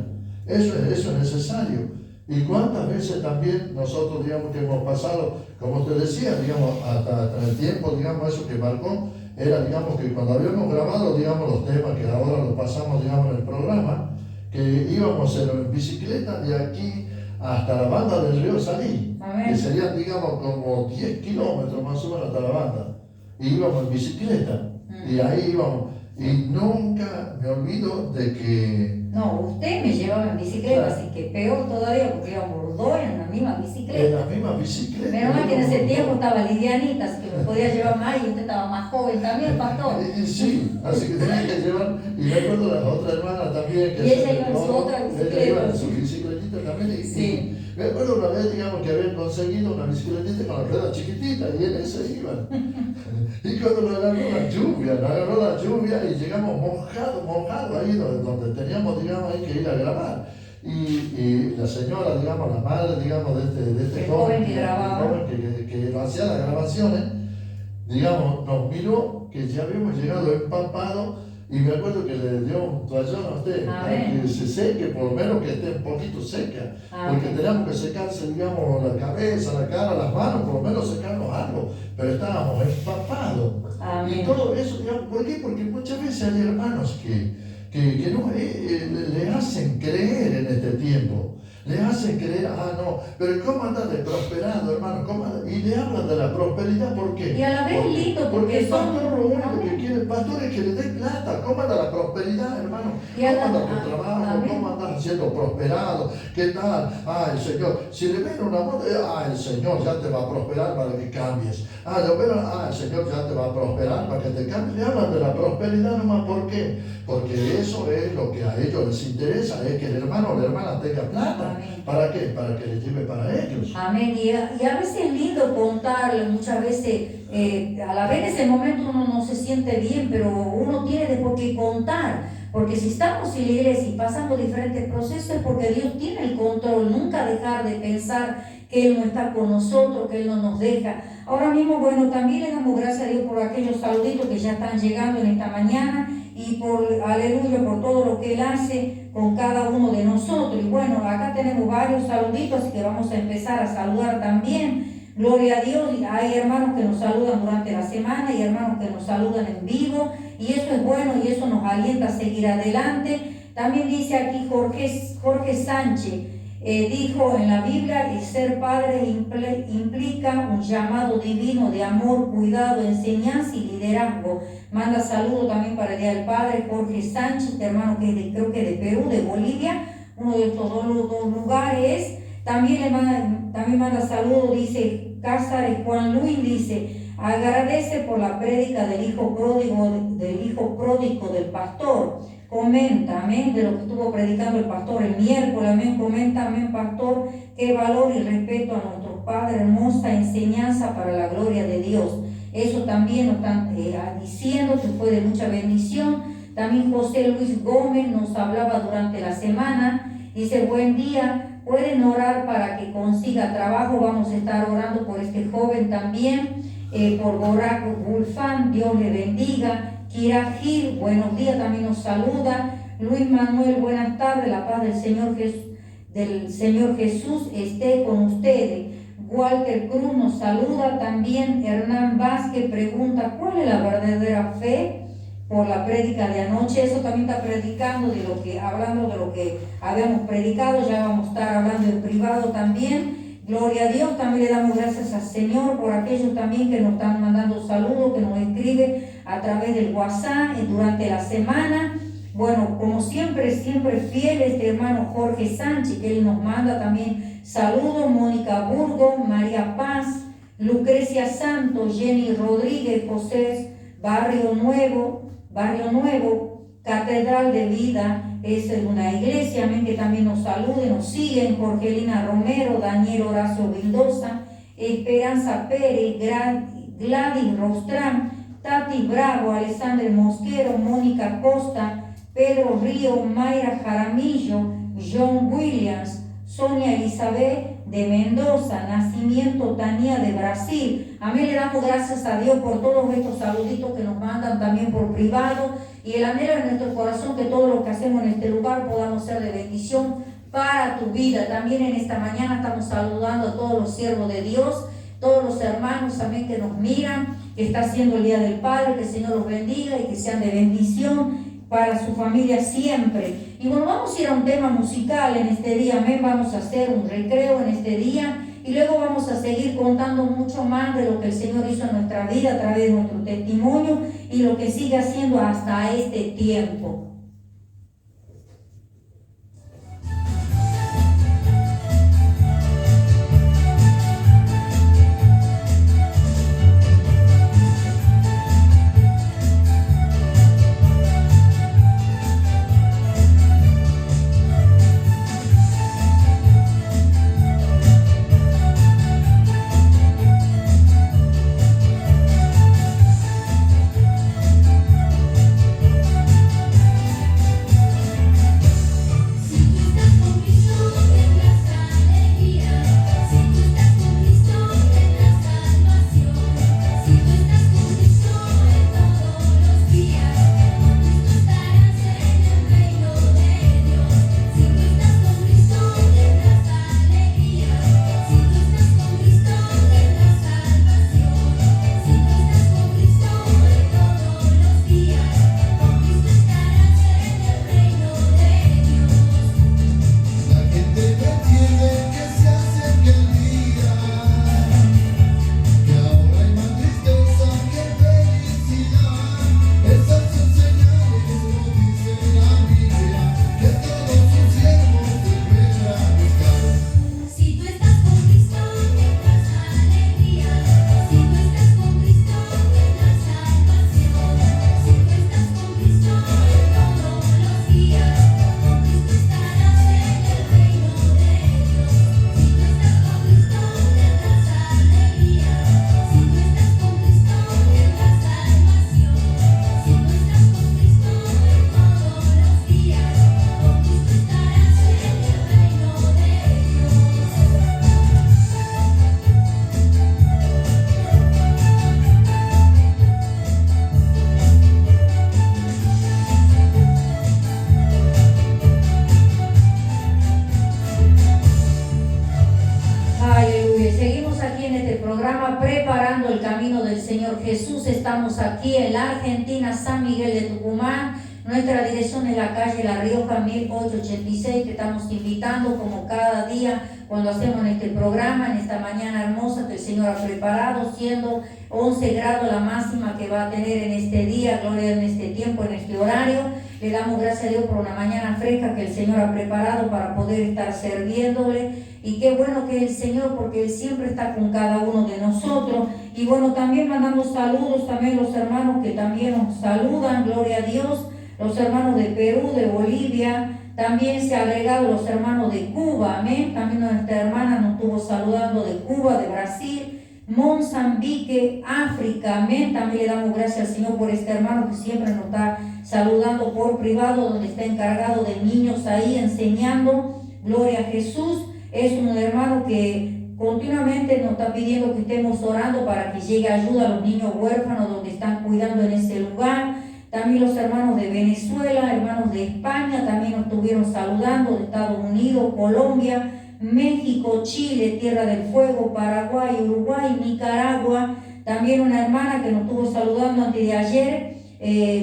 Eso es necesario. Y cuántas veces también nosotros, digamos, que hemos pasado, como usted decía, digamos, hasta el tiempo, digamos, eso que marcó, era, digamos, que cuando habíamos grabado, digamos, los temas que ahora los pasamos, digamos, en el programa, que íbamos en bicicleta de aquí hasta la banda del río Salí, Amén. que serían, digamos, como 10 kilómetros más o menos hasta la banda. Y íbamos en bicicleta, y ahí íbamos. Y nunca me olvido de que... No, usted me llevaba en bicicleta, Claro. así que peor todavía, porque íbamos los dos en la misma En bicicleta. la misma bicicleta. Menos mal que en ese íbamos tiempo los dos. estaba livianita, así que me podía llevar más y usted estaba más joven también, pastor. Sí, así que tenía que llevar, y me acuerdo de la otra hermana también. Que Y ella iba en su otra bicicleta. Ella iba en su bicicletita también. Sí. Y me acuerdo una vez, digamos, que habían conseguido una bicicletita con la rueda chiquitita y en esa iban. Y cuando nos agarró la lluvia y llegamos mojados ahí donde teníamos, digamos, ahí que ir a grabar. Y la señora, digamos, la madre, digamos, de este El joven que grababa. el joven que hacía las grabaciones, digamos, nos miró que ya habíamos llegado empapados y me acuerdo que le dio un toallón a usted para que se seque, por lo menos que esté un poquito seca, porque teníamos que secarse, digamos, la cabeza, la cara, las manos, por lo menos secarnos algo, pero estábamos empapados. Amén. Y todo eso, digamos, ¿por qué? Porque muchas veces hay hermanos que no, le hacen creer en este tiempo. Le hacen creer, no, pero ¿cómo andas de prosperado, hermano? Y le hablan de la prosperidad, ¿por qué? Y a la vez lindo, porque el pastor son... lo único que quiere, el pastor es que le dé plata. ¿Cómo anda la prosperidad, hermano? Y a ¿Cómo la- anda tu trabajo? amén. ¿Cómo andas siendo prosperado? ¿Qué tal? El Señor, si le ven una moto, el Señor ya te va a prosperar para que cambies. El Señor ya te va a prosperar para que te cambies. Le hablan de la prosperidad nomás, ¿por qué? Porque eso es lo que a ellos les interesa, es que el hermano o la hermana tenga plata. Amén. ¿Para qué? Para que les lleve para ellos. Amén. Y a veces es lindo contarle, muchas veces, a la vez en ese momento uno no se siente bien, pero uno tiene después que contar. Porque si estamos en la iglesia y pasamos diferentes procesos es porque Dios tiene el control, nunca dejar de pensar que Él no está con nosotros, que Él no nos deja. Ahora mismo, bueno, también le damos gracias a Dios por aquellos saluditos que ya están llegando en esta mañana y por, aleluya, por todo lo que Él hace con cada uno de nosotros. Y bueno, acá tenemos varios saluditos, así que vamos a empezar a saludar también. Gloria a Dios, hay hermanos que nos saludan durante la semana y hermanos que nos saludan en vivo y eso es bueno y eso nos alienta a seguir adelante. También dice aquí Jorge Sánchez, dijo en la Biblia, el ser padre implica un llamado divino de amor, cuidado, enseñanza y liderazgo. Manda saludo también para el Día del Padre, Jorge Sánchez, hermano que es creo que de Perú, de Bolivia, uno de estos dos lugares. También manda saludo, dice Cázares Juan Luis, dice, agradece por la prédica del hijo pródigo del pastor. Comenta, amén, de lo que estuvo predicando el pastor el miércoles, amén, comenta, amén, pastor, qué valor y respeto a nuestros padres, hermosa enseñanza para la gloria de Dios. Eso también nos están diciendo que fue de mucha bendición. También José Luis Gómez nos hablaba durante la semana, dice, buen día, pueden orar para que consiga trabajo, vamos a estar orando por este joven también, por Boraco Gulfán, Dios le bendiga. Kira Gil, buenos días, también nos saluda. Luis Manuel, buenas tardes, la paz del Señor Jesús esté con ustedes. Walter Cruz nos saluda también. Hernán Vázquez pregunta, ¿cuál es la verdadera fe? Por la prédica de anoche, eso también está predicando hablando de lo que habíamos predicado, ya vamos a estar hablando en privado también. Gloria a Dios, también le damos gracias al Señor por aquellos también que nos están mandando saludos, que nos escriben a través del WhatsApp durante la semana. Bueno, como siempre fiel este hermano Jorge Sánchez, que él nos manda también saludos. Mónica Burgo, María Paz, Lucrecia Santos, Jenny Rodríguez, José Barrio Nuevo, Catedral de Vida, es una iglesia, amén, que también nos salude, nos siguen, Jorgelina Romero, Daniel Horacio Vildosa, Esperanza Pérez, Gladys Rostrán, Tati Bravo, Alessandra Mosquero, Mónica Costa, Pedro Río, Mayra Jaramillo, John Williams, Sonia Elizabeth de Mendoza, Nacimiento Tania de Brasil. Amén, le damos gracias a Dios por todos estos saluditos que nos mandan también por privado y el anhelo en nuestro corazón que todo lo que hacemos en este lugar podamos ser de bendición para tu vida. También en esta mañana estamos saludando a todos los siervos de Dios, todos los hermanos también que nos miran, que está haciendo el Día del Padre, que el Señor los bendiga y que sean de bendición. para su familia siempre. Y bueno, vamos a ir a un tema musical en este día, amén. Vamos a hacer un recreo en este día y luego vamos a seguir contando mucho más de lo que el Señor hizo en nuestra vida a través de nuestro testimonio y lo que sigue haciendo hasta este tiempo. Preparando el camino del Señor Jesús. Estamos aquí en la Argentina, San Miguel de Tucumán. Nuestra dirección es la calle La Rioja 1886. Te estamos invitando como cada día cuando hacemos este programa, en esta mañana hermosa que el Señor ha preparado, siendo 11 grados la máxima que va a tener en este día, gloria en este tiempo, en este horario. Le damos gracias a Dios por una mañana fresca que el Señor ha preparado para poder estar sirviéndole. Y qué bueno que es el Señor, porque Él siempre está con cada uno de nosotros. Y bueno, también mandamos saludos también los hermanos que también nos saludan, gloria a Dios, los hermanos de Perú, de Bolivia, también se han agregado los hermanos de Cuba, amén. También nuestra hermana nos estuvo saludando de Cuba, de Brasil, Mozambique, África, amén. También le damos gracias al Señor por este hermano que siempre nos está saludando por privado, donde está encargado de niños ahí enseñando, gloria a Jesús. Es un hermano que continuamente nos está pidiendo que estemos orando para que llegue ayuda a los niños huérfanos donde están cuidando en ese lugar. También los hermanos de Venezuela, hermanos de España, también nos estuvieron saludando, de Estados Unidos, Colombia, México, Chile, Tierra del Fuego, Paraguay, Uruguay, Nicaragua. También una hermana que nos estuvo saludando antes de ayer,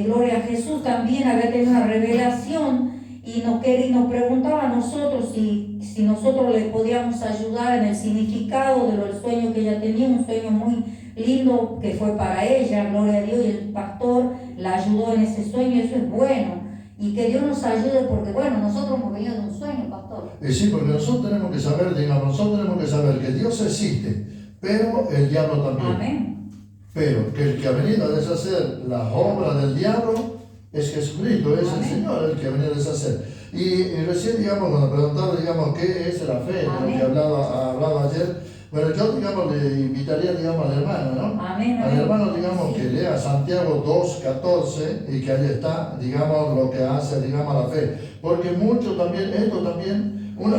gloria a Jesús, también había tenido una revelación y nos preguntaba a nosotros si nosotros le podíamos ayudar en el significado del sueño que ella tenía, un sueño muy lindo que fue para ella, gloria a Dios, y el pastor la ayudó en ese sueño. Eso es bueno, y que Dios nos ayude, porque bueno, nosotros hemos venido de un sueño, pastor. Sí, porque nosotros tenemos que saber, que Dios existe, pero el diablo también. Amén. Pero que el que ha venido a deshacer las obras del diablo es Jesucristo, es el Señor el que ha venido a deshacer. Y recién, digamos, cuando preguntaba, digamos, qué es la fe, de lo que hablaba ayer, bueno, yo, digamos, le invitaría, digamos, al hermano, ¿no? Amén. Al hermano, digamos, que lea Santiago 2:14 y que ahí está, digamos, lo que hace, digamos, la fe. Porque mucho también, esto también, una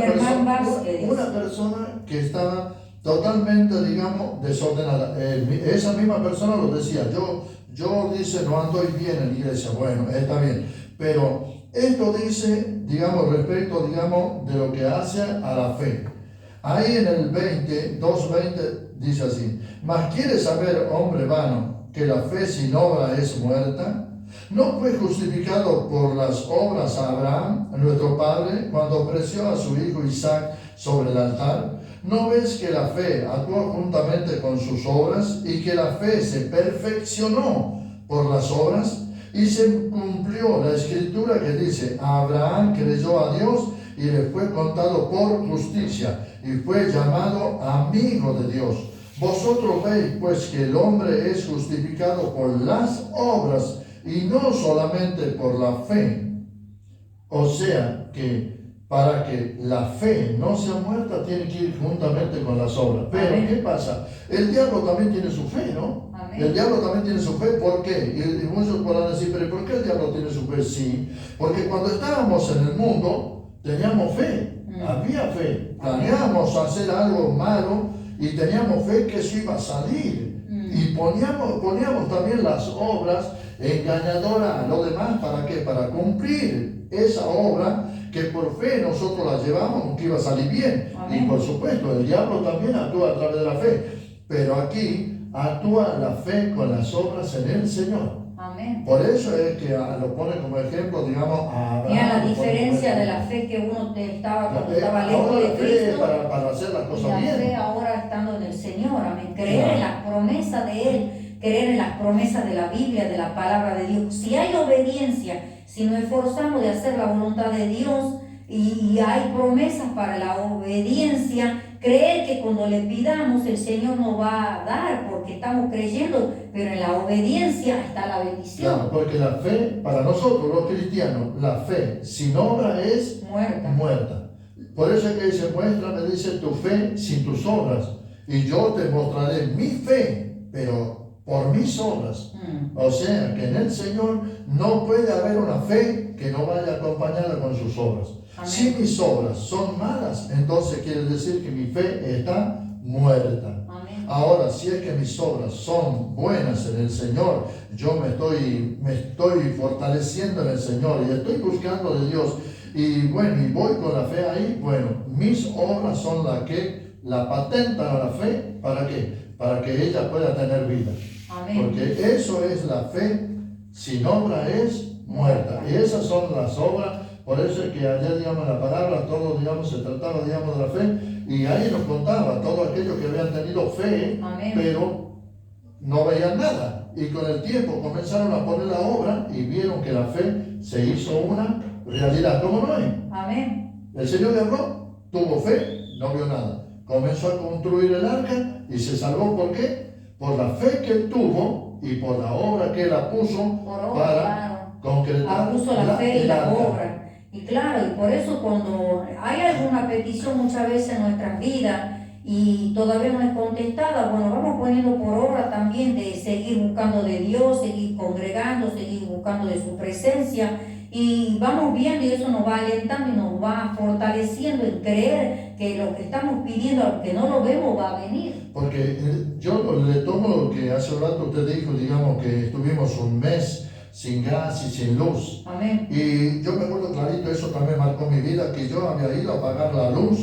persona que estaba totalmente, digamos, desordenada. Esa misma persona lo decía, yo dice, no ando bien en la iglesia. Bueno, está bien. Pero esto dice, digamos, respecto, digamos, de lo que hace a la fe. Ahí en el 2:20 dice así: mas quiere saber, hombre vano, que la fe sin obra es muerta. ¿No fue justificado por las obras a Abraham, nuestro padre, cuando ofreció a su hijo Isaac sobre el altar? ¿No ves que la fe actuó juntamente con sus obras y que la fe se perfeccionó por las obras? Y se cumplió la escritura que dice: Abraham creyó a Dios y le fue contado por justicia y fue llamado amigo de Dios. Vosotros veis pues que el hombre es justificado por las obras y no solamente por la fe. O sea que para que la fe no sea muerta tiene que ir juntamente con las obras. Pero Amén. ¿qué pasa? El diablo también tiene su fe, ¿no? Amén. El diablo también tiene su fe. ¿Por qué? Y muchos podrán decir, pero ¿por qué el diablo tiene su fe? Sí, porque cuando estábamos en el mundo teníamos fe, había fe, planeábamos hacer algo malo y teníamos fe que eso iba a salir. Y poníamos también las obras engañadoras a los demás. ¿Para qué? Para cumplir esa obra que por fe nosotros la llevamos, que iba a salir bien. Amén. Y por supuesto, el diablo también actúa a través de la fe. Pero aquí actúa la fe con las obras en el Señor. Amén. Por eso es que lo pone como ejemplo, digamos, a Abraham. Mira la diferencia de la fe que uno estaba cuando estaba lejos Ahora de la fe Cristo. para hacer las Y cosas la bien. fe ahora estando en el Señor, amén. Creer Claro. en las promesas de Él, creer en las promesas de la Biblia, de la palabra de Dios. Si hay obediencia, si nos esforzamos de hacer la voluntad de Dios y hay promesas para la obediencia, creer que cuando le pidamos el Señor nos va a dar porque estamos creyendo, pero en la obediencia está la bendición. Claro, porque la fe, para nosotros los cristianos, la fe sin obra es Muerta. muerta. Por eso es que dice, muéstrame, dice, tu fe sin tus obras, y yo te mostraré mi fe, pero por mis obras. O sea, que en el Señor no puede haber una fe que no vaya acompañada con sus obras. Amén. Si mis obras son malas, entonces quiere decir que mi fe está muerta. Amén. Ahora, si es que mis obras son buenas en el Señor, yo me estoy fortaleciendo en el Señor y estoy buscando de Dios, y bueno, y voy con la fe ahí, bueno, mis obras son las que la patentan a la fe. ¿Para qué? Para que ella pueda tener vida. Amén. Porque eso es la fe, sin obra es muerta. Y esas son las obras. Por eso es que ayer, digamos, la palabra, todo, digamos, se trataba, digamos, de la fe. Y ahí nos contaba todos aquellos que habían tenido fe, Amén. pero no veían nada. Y con el tiempo comenzaron a poner la obra y vieron que la fe se hizo una realidad. ¿Cómo no es? Amén. El Señor le habló, tuvo fe, no vio nada. Comenzó a construir el arca y se salvó. ¿Por qué? Por la fe que él tuvo y por la obra que él la puso Por obra, para claro. concretar Puso la fe y el la arca. obra. Y claro, y por eso cuando hay alguna petición muchas veces en nuestras vidas y todavía no es contestada, bueno, vamos poniendo por obra también de seguir buscando de Dios, seguir congregando, seguir buscando de su presencia, y vamos viendo y eso nos va alentando y nos va fortaleciendo en creer que lo que estamos pidiendo, aunque no lo vemos, va a venir. Porque yo le tomo lo que hace un rato usted dijo, digamos que estuvimos un mes sin gas y sin luz. Amén. Y yo me acuerdo clarito, eso también marcó mi vida, que yo había ido a pagar la luz.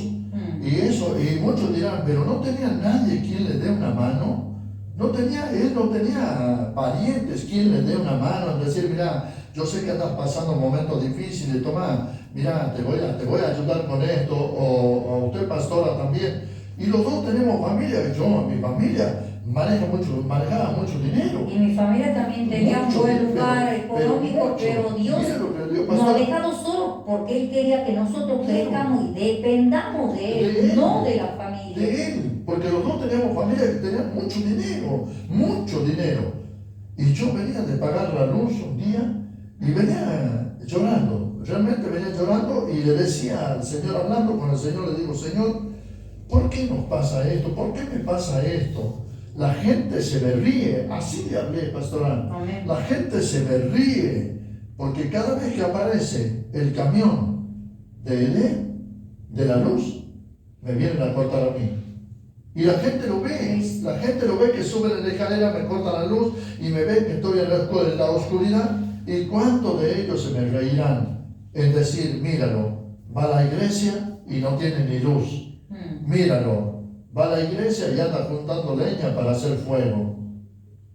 Y eso, y muchos dirán, pero no tenía nadie quien le dé una mano. Él no tenía parientes quien le dé una mano, en decir, mira, yo sé que andas pasando momentos difíciles, toma, mira, te voy a ayudar con esto, o usted pastora también. Y los dos tenemos familia, mi familia manejaba mucho dinero. Y mi familia también tenía Mucho, un buen lugar pero económico, mucho. pero Dios Mira lo que Dios nos ha pasó. dejado solos porque Él quería que nosotros Claro. crezcamos y dependamos de Él, De Él. no de la familia. De él, porque los dos teníamos familia que tenían mucho dinero. Y yo venía de pagar la luz un día y venía llorando, realmente venía llorando, y le decía al Señor, hablando con el Señor, le digo, Señor, ¿por qué nos pasa esto? ¿Por qué me pasa esto? La gente se me ríe, así le hablé, pastoral. Amén. La gente se me ríe, porque cada vez que aparece el camión de la luz, me vienen a cortar a mí. Y la gente lo ve que sube en la escalera, me corta la luz y me ve que estoy en la oscuridad. ¿Y cuántos de ellos se me reirán en decir, míralo, va a la iglesia y no tiene ni luz? Míralo, va a la iglesia y anda juntando leña para hacer fuego.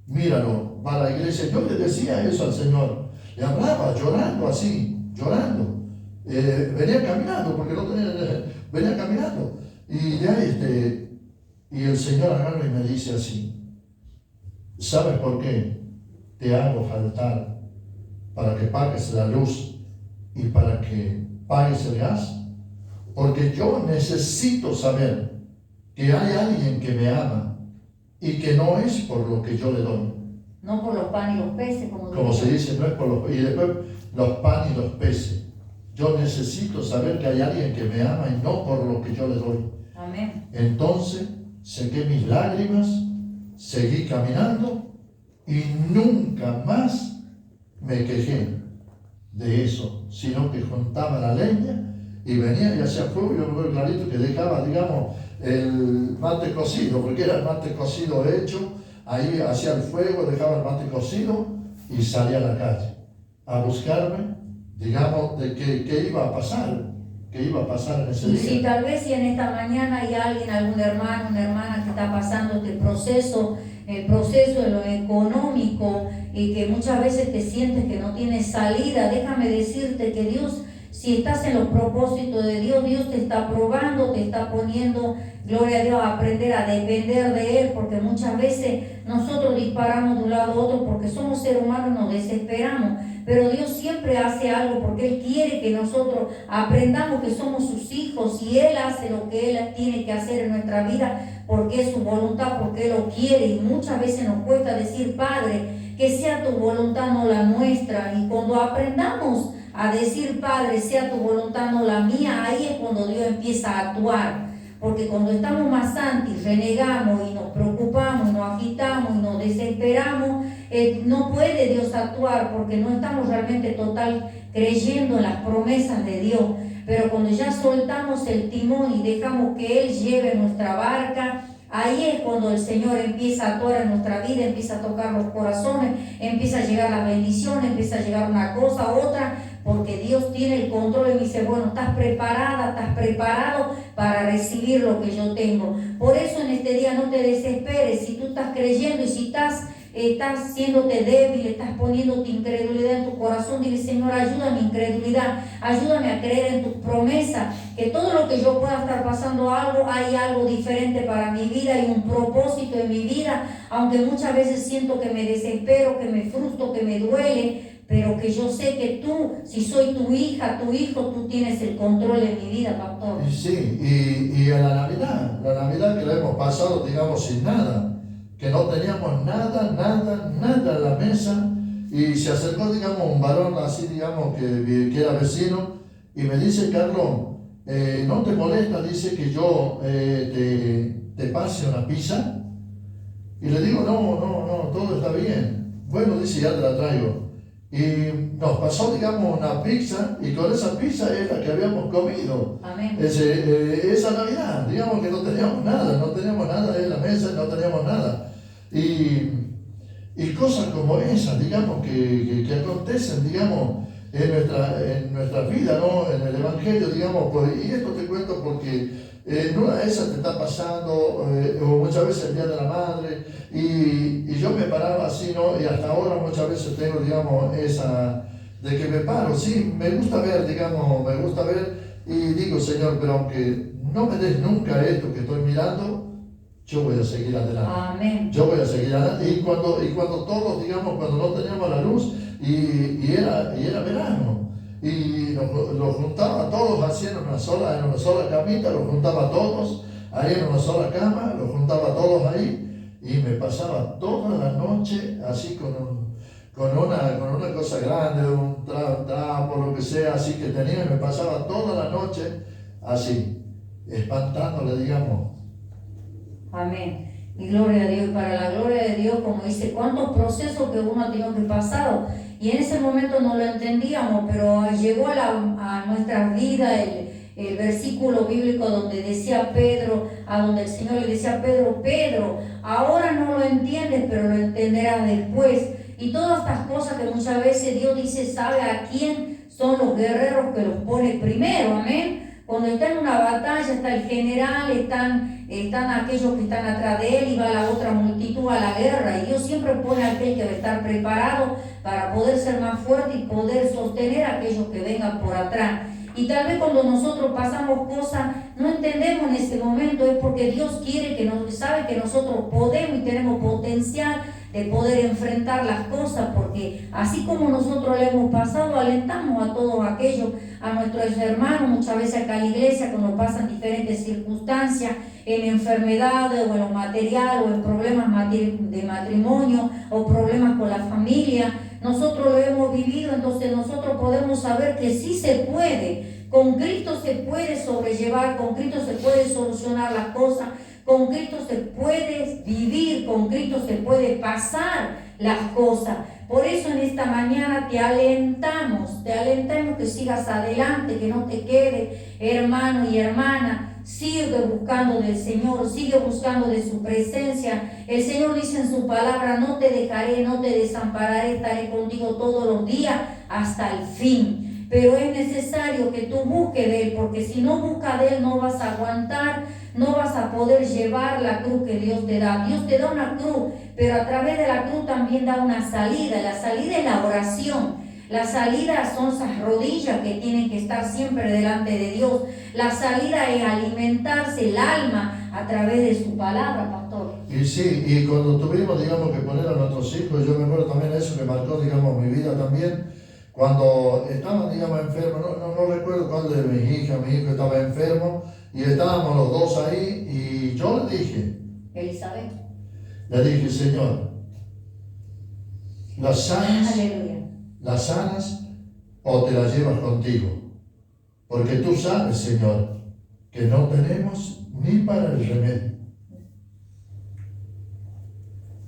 Míralo, va a la iglesia. Yo le decía eso al Señor. le hablaba llorando así, llorando. Venía caminando, porque no tenía, venía caminando. Y ya y el Señor agarra y me dice así: ¿sabes por qué te hago faltar? Para que pagues la luz y para que pagues el gas. Porque yo necesito saber que hay alguien que me ama y que no es por lo que yo le doy. No por los panes y los peces, como se dice, no es por los, y después los panes y los peces. Yo necesito saber que hay alguien que me ama y no por lo que yo le doy. Amén. Entonces sequé mis lágrimas, seguí caminando y nunca más me quejé de eso, sino que juntaba la leña y venía y hacía fuego. Yo me acuerdo clarito que dejaba, digamos, el mate cocido, porque era el mate cocido hecho, ahí hacía el fuego, dejaba el mate cocido y salía a la calle a buscarme, digamos, de qué iba a pasar, qué iba a pasar en ese día. Y si tal vez si en esta mañana hay alguien, algún hermano, una hermana que está pasando este proceso, el proceso de lo económico, y que muchas veces te sientes que no tienes salida, déjame decirte que Dios, si estás en los propósitos de Dios, Dios te está probando, te está poniendo, gloria a Dios, a aprender a depender de Él, porque muchas veces nosotros disparamos de un lado a otro porque somos seres humanos, nos desesperamos, pero Dios siempre hace algo porque Él quiere que nosotros aprendamos que somos sus hijos y Él hace lo que Él tiene que hacer en nuestra vida porque es su voluntad, porque Él lo quiere, y muchas veces nos cuesta decir: Padre, que sea tu voluntad, no la nuestra. Y cuando aprendamos a decir: Padre, sea tu voluntad, no la mía, ahí es cuando Dios empieza a actuar. Porque cuando estamos más antes, renegamos y nos preocupamos, y nos agitamos y nos desesperamos, no puede Dios actuar porque no estamos realmente total creyendo en las promesas de Dios. Pero cuando ya soltamos el timón y dejamos que Él lleve nuestra barca, ahí es cuando el Señor empieza a actuar en nuestra vida, empieza a tocar los corazones, empieza a llegar las bendiciones, empieza a llegar una cosa, otra, porque Dios tiene el control y me dice: bueno, estás preparada, estás preparado para recibir lo que yo tengo. Por eso en este día no te desesperes. Si tú estás creyendo y si estás siéndote débil, estás poniendo tu incredulidad en tu corazón, dile: Señor, ayuda a mi incredulidad, ayúdame a creer en tus promesas, que todo lo que yo pueda estar pasando algo, hay algo diferente para mi vida, hay un propósito en mi vida, aunque muchas veces siento que me desespero, que me frustro, que me duele, pero que yo sé que tú, si soy tu hija, tu hijo, tú tienes el control de mi vida, pastor. Sí, y en la Navidad que la hemos pasado, digamos, sin nada, que no teníamos nada en la mesa, y se acercó, digamos, un varón así, digamos, que era vecino, y me dice: Carlos, ¿no te molesta? Dice que yo te pase una pizza. Y le digo: no, todo está bien. Bueno, dice: ya te la traigo. Y nos pasó, digamos, una pizza, y con esa pizza es la que habíamos comido. Amén. Esa Navidad, digamos que no teníamos nada en la mesa, no teníamos nada. Y cosas como esas, digamos, que acontecen, digamos, en nuestra vida, ¿no? En el Evangelio, digamos, pues, y esto te cuento porque en una de esas te está pasando, o muchas veces el Día de la Madre, y yo me paraba así, ¿no? Y hasta ahora muchas veces tengo, digamos, esa de que me paro, sí, me gusta ver, y digo: Señor, pero aunque no me des nunca esto que estoy mirando, yo voy a seguir adelante. Amén. Yo voy a seguir adelante. Y cuando todos, digamos, cuando no teníamos la luz, y era verano, y los juntaba todos así en una sola camita, los juntaba todos ahí en una sola cama, los juntaba todos ahí, y me pasaba toda la noche así con una cosa grande, un trapo, lo que sea, así que tenía, y me pasaba toda la noche así, espantándole, digamos. Amén. Y gloria a Dios. Para la gloria de Dios, como dice, cuántos procesos que uno ha tenido que pasar. Y en ese momento no lo entendíamos, pero llegó a nuestras vidas el versículo bíblico donde decía Pedro, a donde el Señor le decía a Pedro: Pedro, ahora no lo entiendes, pero lo entenderás después. Y todas estas cosas que muchas veces Dios dice, sabe a quién son los guerreros que los pone primero. Amén. cuando está en una batalla, está el general, están aquellos que están atrás de él y va la otra multitud a la guerra. Y Dios siempre pone a aquel que va a estar preparado para poder ser más fuerte y poder sostener a aquellos que vengan por atrás. Y tal vez cuando nosotros pasamos cosas, no entendemos en ese momento, es porque Dios quiere sabe que nosotros podemos y tenemos potencial de poder enfrentar las cosas, porque así como nosotros le hemos pasado, alentamos a todos aquellos, a nuestros hermanos, muchas veces acá en la iglesia, cuando pasan diferentes circunstancias, en enfermedades o en lo material o en problemas de matrimonio o problemas con la familia, nosotros lo hemos vivido, entonces nosotros podemos saber que sí se puede. Con Cristo se puede sobrellevar, con Cristo se puede solucionar las cosas, con Cristo se puede vivir, con Cristo se puede pasar las cosas. Por eso en esta mañana te alentamos que sigas adelante, que no te quedes, hermano y hermana. Sigue buscando del Señor, sigue buscando de su presencia. El Señor dice en su palabra: no te dejaré, no te desampararé, estaré contigo todos los días hasta el fin. Pero es necesario que tú busques de Él, porque si no buscas de Él no vas a aguantar, no vas a poder llevar la cruz que Dios te da. Dios te da una cruz, pero a través de la cruz también da una salida. La salida es la oración. La salida son esas rodillas que tienen que estar siempre delante de Dios. La salida es alimentarse el alma a través de su palabra, pastor. Y sí, y cuando tuvimos, digamos, que poner a nuestros hijos, yo me acuerdo también de eso que marcó, digamos, mi vida también. Cuando estaban, digamos, enfermos, no recuerdo cuál de mis hijas, mi hijo estaba enfermo, y estábamos los dos ahí, y yo le dije, Elizabeth, le dije: Señor, las sanas, aleluya, las sanas o te las llevas contigo, porque tú sabes, Señor, que no tenemos ni para el remedio.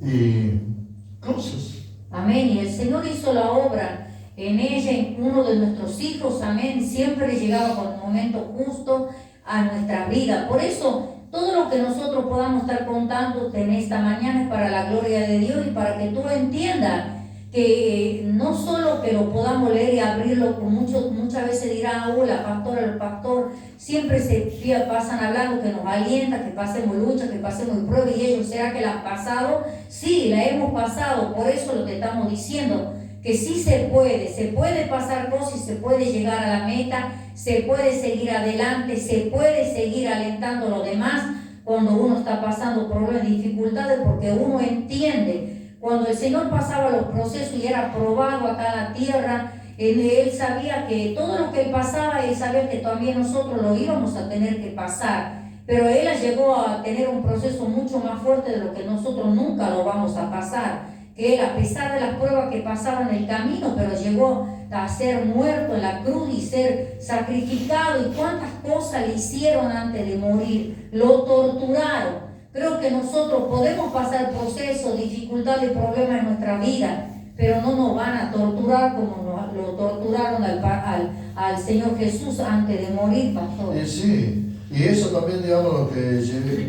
Y cosas. amén. Y el Señor hizo la obra en ella, en uno de nuestros hijos, amén. Siempre llegaba con el momento justo a nuestra vida. Por eso, todo lo que nosotros podamos estar contando en esta mañana es para la gloria de Dios y para que tú entiendas que no solo que lo podamos leer y abrirlo, con muchas veces dirán: la pastora, el pastor, siempre se pasan hablando que nos alienta, que pasemos lucha, que pasemos pruebas, y ellos, ¿será que la han pasado? Sí, la hemos pasado, por eso lo que estamos diciendo, que sí se puede pasar cosas y se puede llegar a la meta, se puede seguir adelante, se puede seguir alentando a los demás cuando uno está pasando problemas, dificultades, porque uno entiende. Cuando el Señor pasaba los procesos y era probado acá en la tierra, Él sabía que todo lo que Él pasaba, Él sabía que también nosotros lo íbamos a tener que pasar. Pero Él llegó a tener un proceso mucho más fuerte de lo que nosotros nunca lo vamos a pasar. Que Él, a pesar de las pruebas que pasaban en el camino, pero llegó a ser muerto en la cruz y ser sacrificado. Y cuántas cosas le hicieron antes de morir. Lo torturaron. Creo que nosotros podemos pasar procesos, dificultades, problemas en nuestra vida, pero no nos van a torturar como lo torturaron al Señor Jesús antes de morir, pastor. Y sí, y eso también, digamos, lo que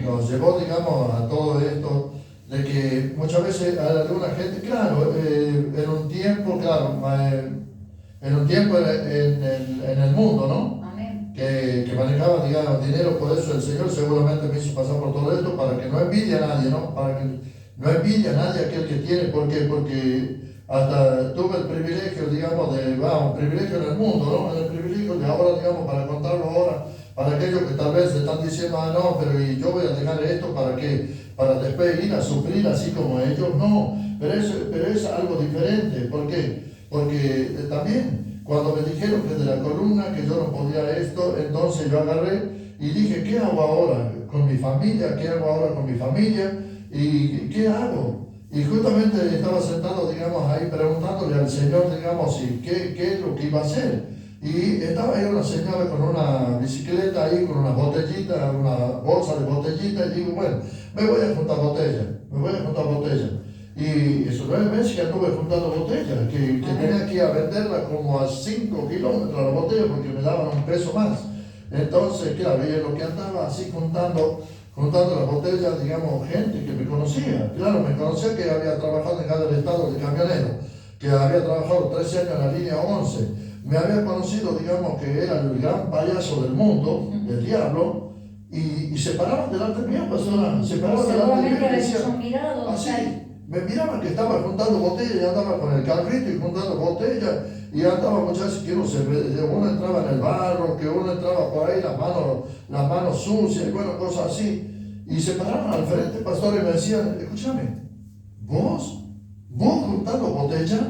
nos llevó, digamos, a todo esto, de que muchas veces a alguna gente, claro, en un tiempo en el mundo, ¿no? Que manejaba, digamos, dinero. Por eso el Señor seguramente me hizo pasar por todo esto, para que no envidie a nadie, ¿no? Para que no envidie a nadie aquel que tiene. ¿Por qué? Porque hasta tuve el privilegio, digamos, un privilegio en el mundo, ¿no? El privilegio de ahora, digamos, para contarlo ahora, para aquellos que tal vez están diciendo: no, pero ¿y yo voy a dejar esto para qué? Para después ir a sufrir así como ellos. No, pero es algo diferente. ¿Por qué? Porque también, cuando me dijeron que de la columna, que yo no podía esto, entonces yo agarré y dije: ¿qué hago ahora con mi familia? ¿Qué hago ahora con mi familia? ¿Y qué hago? Y justamente estaba sentado, digamos, ahí preguntándole al Señor, digamos, qué es lo que iba a hacer. Y estaba ahí una señora con una bicicleta ahí, con una botellita, una bolsa de botellita, y digo: bueno, me voy a juntar botellas. Y esos 9 meses que anduve juntando botellas, que tenía que ir a venderla como a 5 kilómetros la botella, porque me daban un peso más. Entonces, claro, y en lo que andaba así juntando las botellas, digamos, gente que me conocía. Claro, me conocía que había trabajado en cada estado de camionero, que había trabajado 13 años en la línea 11. me había conocido, digamos, que era el gran payaso del mundo, el diablo, y se paraban delante mío, pastora, se paraban delante mío y decían, así, me miraban que estaba juntando botellas y andaba con el carrito y juntando botellas, y andaba muchas veces que uno entraba en el barro, que uno entraba por ahí, las manos sucias, y bueno, cosas así, y se paraban al frente, pastor, y me decían, escúchame, vos juntando botellas,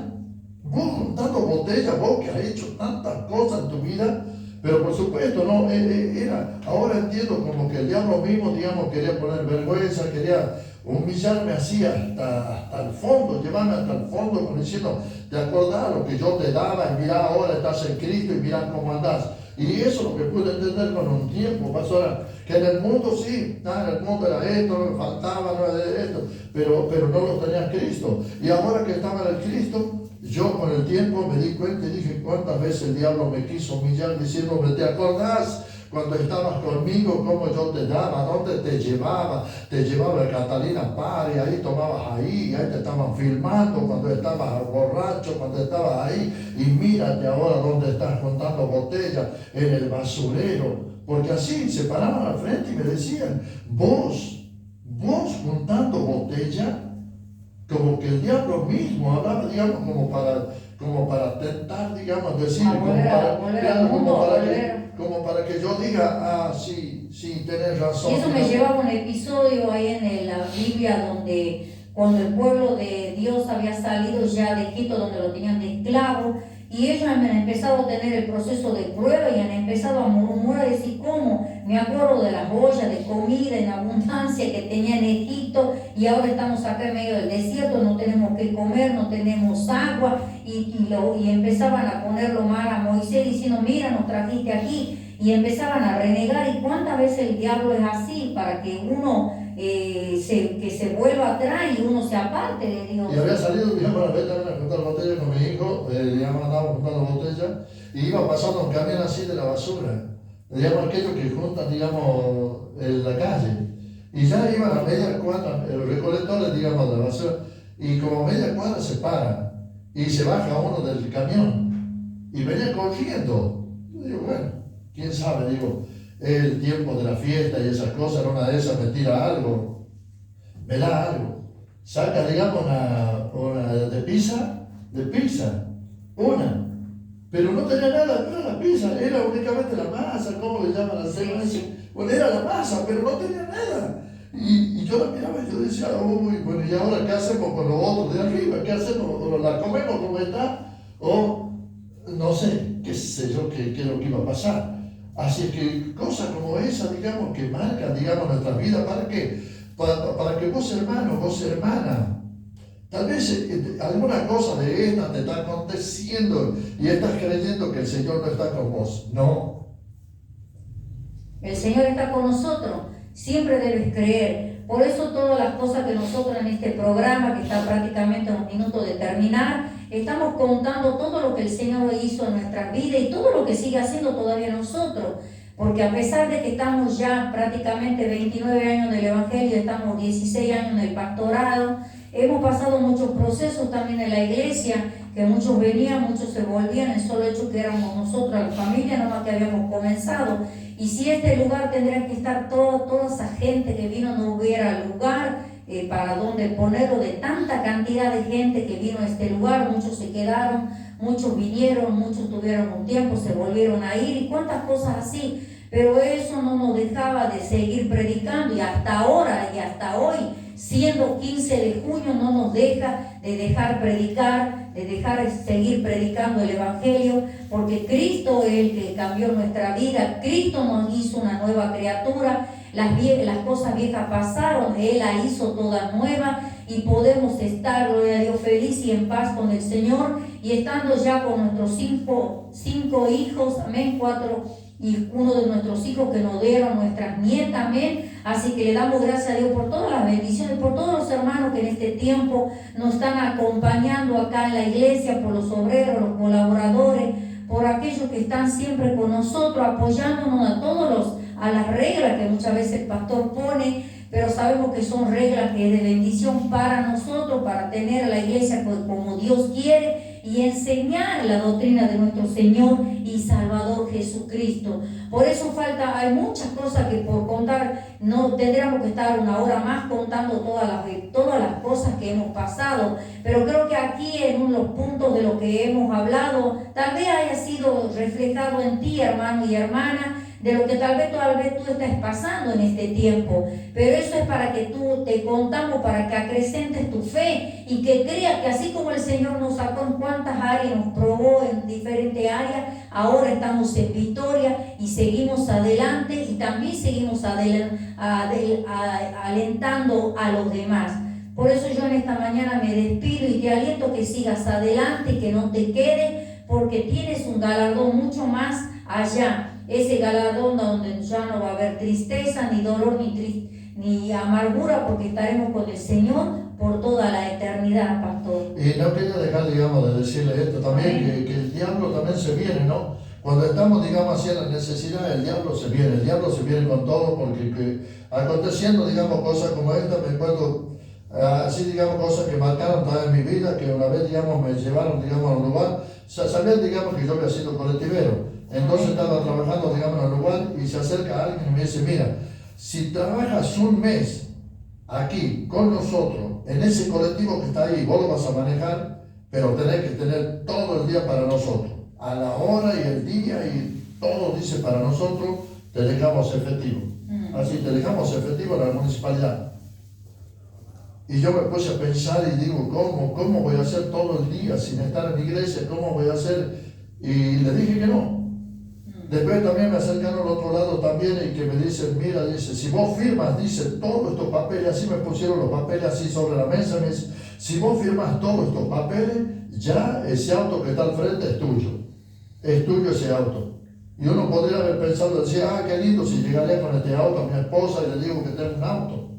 vos que has hecho tantas cosas en tu vida, pero por supuesto, no, ahora entiendo como que el diablo mismo, digamos, quería poner vergüenza, quería humillarme así hasta el fondo, llevarme hasta el fondo, como diciendo, ¿te acordás lo que yo te daba? Y mirá, ahora estás en Cristo y mirá cómo andás. Y eso es lo que pude entender con un tiempo, pastora, que en el mundo sí, en el mundo era esto, faltaba, no era esto, pero no lo tenía Cristo. Y ahora que estaba en el Cristo, yo con el tiempo me di cuenta y dije, ¿cuántas veces el diablo me quiso humillar diciéndome, ¿te acordás cuando estabas conmigo, cómo yo te daba, dónde te llevaba a Catalina Pari, ahí tomabas ahí te estaban filmando cuando estabas borracho, cuando estabas ahí, y mírate ahora dónde estás contando botellas en el basurero? Porque así se paraban al frente y me decían, vos juntando botellas, como que el diablo mismo hablaba, digamos, como para tentar, digamos, decir, como para que yo diga, sí, tenés razón. Y eso me lleva a un episodio ahí en la Biblia donde cuando el pueblo de Dios había salido ya de Egipto, donde lo tenían de esclavo, y ellos han empezado a tener el proceso de prueba y han empezado a murmurar y decir, ¿cómo? Me acuerdo de las ollas de comida en abundancia que tenía en Egipto y ahora estamos acá en medio del desierto, no tenemos que comer, no tenemos agua, y empezaban a ponerlo mal a Moisés diciendo, mira, nos trajiste aquí, y empezaban a renegar. ¿Y cuántas veces el diablo es así para que uno que se vuelva atrás y uno se aparte de Dios? Y había salido, digamos, a ver también a juntar botellas con mi hijo, digamos, andábamos juntando botellas, y iba pasando un camión así de la basura, digamos, aquellos que juntan, digamos, en la calle, y ya iban a media cuadra, los recolectores, digamos, de la basura, y como a media cuadra se para, y se baja uno del camión, y venía corriendo. Yo digo, bueno, quién sabe, digo, el tiempo de la fiesta y esas cosas, en una de esas me tira algo, me da algo, saca, digamos, una de pizza, una, pero no tenía nada, no era la pizza, era únicamente la masa, ¿cómo le llaman la cena? Bueno, era la masa, pero no tenía nada. Y yo la miraba y yo decía, uy, bueno, ¿y ahora qué hacemos con los otros de arriba? ¿Qué hacemos? ¿O la comemos como está? O no sé, qué sé yo, qué es lo que iba a pasar. Así es que cosas como esa, digamos, que marcan, digamos, nuestra vida, ¿para qué? Para que vos, hermano, vos, hermana, tal vez alguna cosa de esta te está aconteciendo y estás creyendo que el Señor no está con vos. No. El Señor está con nosotros, siempre debes creer. Por eso todas las cosas que nosotros en este programa, que está prácticamente a unos minutos de terminar, estamos contando todo lo que el Señor hizo en nuestras vidas y todo lo que sigue haciendo todavía nosotros. Porque a pesar de que estamos ya prácticamente 29 años del Evangelio, estamos 16 años en el pastorado, hemos pasado muchos procesos también en la iglesia, que muchos venían, muchos se volvían, el solo hecho que éramos nosotros, la familia, nomás que habíamos comenzado. Y si este lugar tendría que estar toda esa gente que vino, no hubiera lugar para donde ponerlo, de tanta cantidad de gente que vino a este lugar, muchos se quedaron, muchos vinieron, muchos tuvieron un tiempo, se volvieron a ir y cuántas cosas así, pero eso no nos dejaba de seguir predicando y hasta ahora y hasta hoy, siendo 15 de junio, no nos deja de dejar predicar, de dejar seguir predicando el Evangelio, porque Cristo es el que cambió nuestra vida, Cristo nos hizo una nueva criatura, las cosas viejas pasaron, Él la hizo toda nueva y podemos estar, gloria a Dios, feliz y en paz con el Señor y estando ya con nuestros cinco hijos, amén, 4 y uno de nuestros hijos que nos dieron, nuestras nietas, amén. Así que le damos gracias a Dios por todas las bendiciones, por todos los hermanos que en este tiempo nos están acompañando acá en la iglesia, por los obreros, los colaboradores, por aquellos que están siempre con nosotros, apoyándonos a las reglas que muchas veces el pastor pone, pero sabemos que son reglas que de bendición para nosotros, para tener a la iglesia como Dios quiere. y enseñar la doctrina de nuestro Señor y Salvador Jesucristo. Por eso hay muchas cosas que por contar, no tendríamos que estar una hora más contando todas las cosas que hemos pasado, pero creo que aquí en unos puntos de lo que hemos hablado, tal vez haya sido reflejado en ti, hermano y hermana, de lo que tal vez tú estés pasando en este tiempo, pero eso es para que tú te contamos, para que acrecentes tu fe y que creas que así como el Señor nos sacó en cuantas áreas, nos probó en diferentes áreas, ahora estamos en victoria y seguimos adelante y también seguimos alentando a los demás. Por eso yo en esta mañana me despido y te aliento que sigas adelante, que no te quedes, porque tienes un galardón mucho más allá. Ese galardón donde ya no va a haber tristeza, ni dolor, ni amargura, porque estaremos con el Señor por toda la eternidad, pastor. Y no quería dejar, digamos, de decirle esto también, que el diablo también se viene, ¿no? Cuando estamos, digamos, así en la necesidad, el diablo se viene con todo, porque aconteciendo, digamos, cosas como esta, me acuerdo, así, digamos, cosas que marcaron toda mi vida, que una vez, digamos, me llevaron, digamos, a un lugar, sabían, digamos, que yo había sido colectivero. Entonces estaba trabajando, digamos, en el lugar y se acerca alguien y me dice, mira, si trabajas un mes aquí con nosotros, en ese colectivo que está ahí, vos lo vas a manejar, pero tenés que tener todo el día para nosotros, a la hora y el día y todo dice para nosotros, te dejamos efectivo. Así, te dejamos efectivo en la municipalidad. Y yo me puse a pensar y digo, ¿cómo voy a hacer todo el día sin estar en la iglesia? ¿Cómo voy a hacer? Y le dije que no. Después también me acercaron al otro lado también y que me dicen, mira, dice, si vos firmas, dice, todos estos papeles, así me pusieron los papeles así sobre la mesa, me dice, si vos firmas todos estos papeles, ya ese auto que está al frente es tuyo ese auto. Y uno podría haber pensado, decir, qué lindo si llegaría con este auto a mi esposa y le digo que tengo un auto.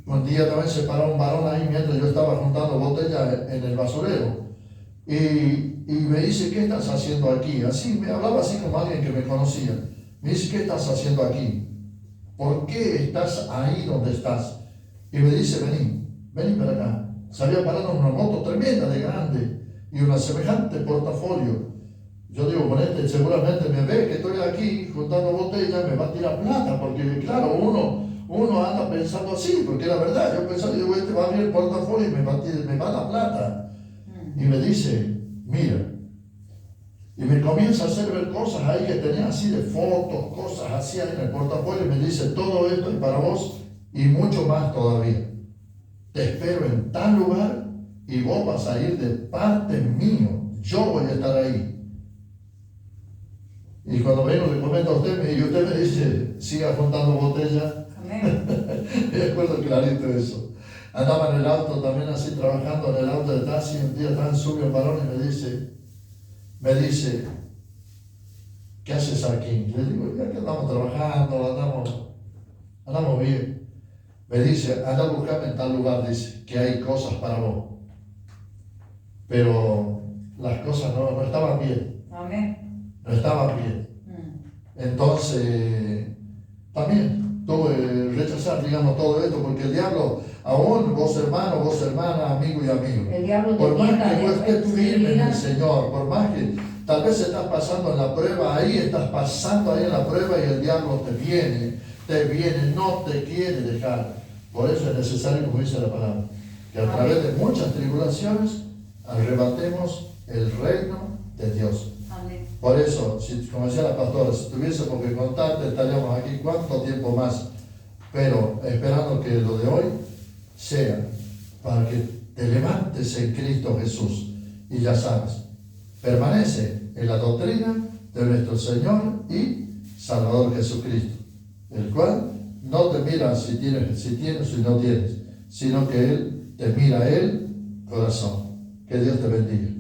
Un día también se paró un varón ahí mientras yo estaba juntando botellas en el basurero. Y me dice, ¿qué estás haciendo aquí? Así, me hablaba así como alguien que me conocía. Me dice, ¿qué estás haciendo aquí? ¿Por qué estás ahí donde estás? Y me dice, vení para acá. Se había parado una moto tremenda de grande y una semejante portafolio. Yo digo, bueno, seguramente me ve que estoy aquí juntando botellas, me va a tirar plata, porque claro, uno anda pensando así, porque la verdad, yo pensaba, digo, este va a abrir el portafolio y me va a dar plata. Y me dice, mira, y me comienza a hacer ver cosas ahí que tenía así de fotos, cosas así ahí en el portafolio, y me dice, todo esto es para vos y mucho más todavía. Te espero en tal lugar y vos vas a ir de parte mío, yo voy a estar ahí. Y cuando vengo le comento a usted, y usted me dice, siga juntando botellas. Me acuerdo clarito de eso. Andaba en el auto también así trabajando en el auto de taxi, un día tan sube el varón y me dice, ¿qué haces aquí? Le digo, ya que andamos trabajando, andamos bien. Me dice, anda a buscarme en tal lugar, dice, que hay cosas para vos. Pero las cosas no estaban bien. Amén. No estaban bien. Entonces, también tuve que rechazar, digamos, todo esto, porque el diablo, aún vos hermano, vos hermana, amigo y amigo, el diablo por más que vos estés tu firme en vida. el Señor, por más que tal vez estás pasando en la prueba, ahí estás pasando ahí en la prueba y el diablo te viene, no te quiere dejar. Por eso es necesario, como dice la palabra, que a través de muchas tribulaciones arrebatemos el reino de Dios. Amén. Por eso, como decía la pastora, si tuviésemos que contarte, estaríamos aquí cuánto tiempo más, pero esperando que lo de hoy sea para que te levantes en Cristo Jesús y ya sabes, permanece en la doctrina de nuestro Señor y Salvador Jesucristo, el cual no te mira si tienes o si no tienes, sino que Él te mira el corazón. Que Dios te bendiga.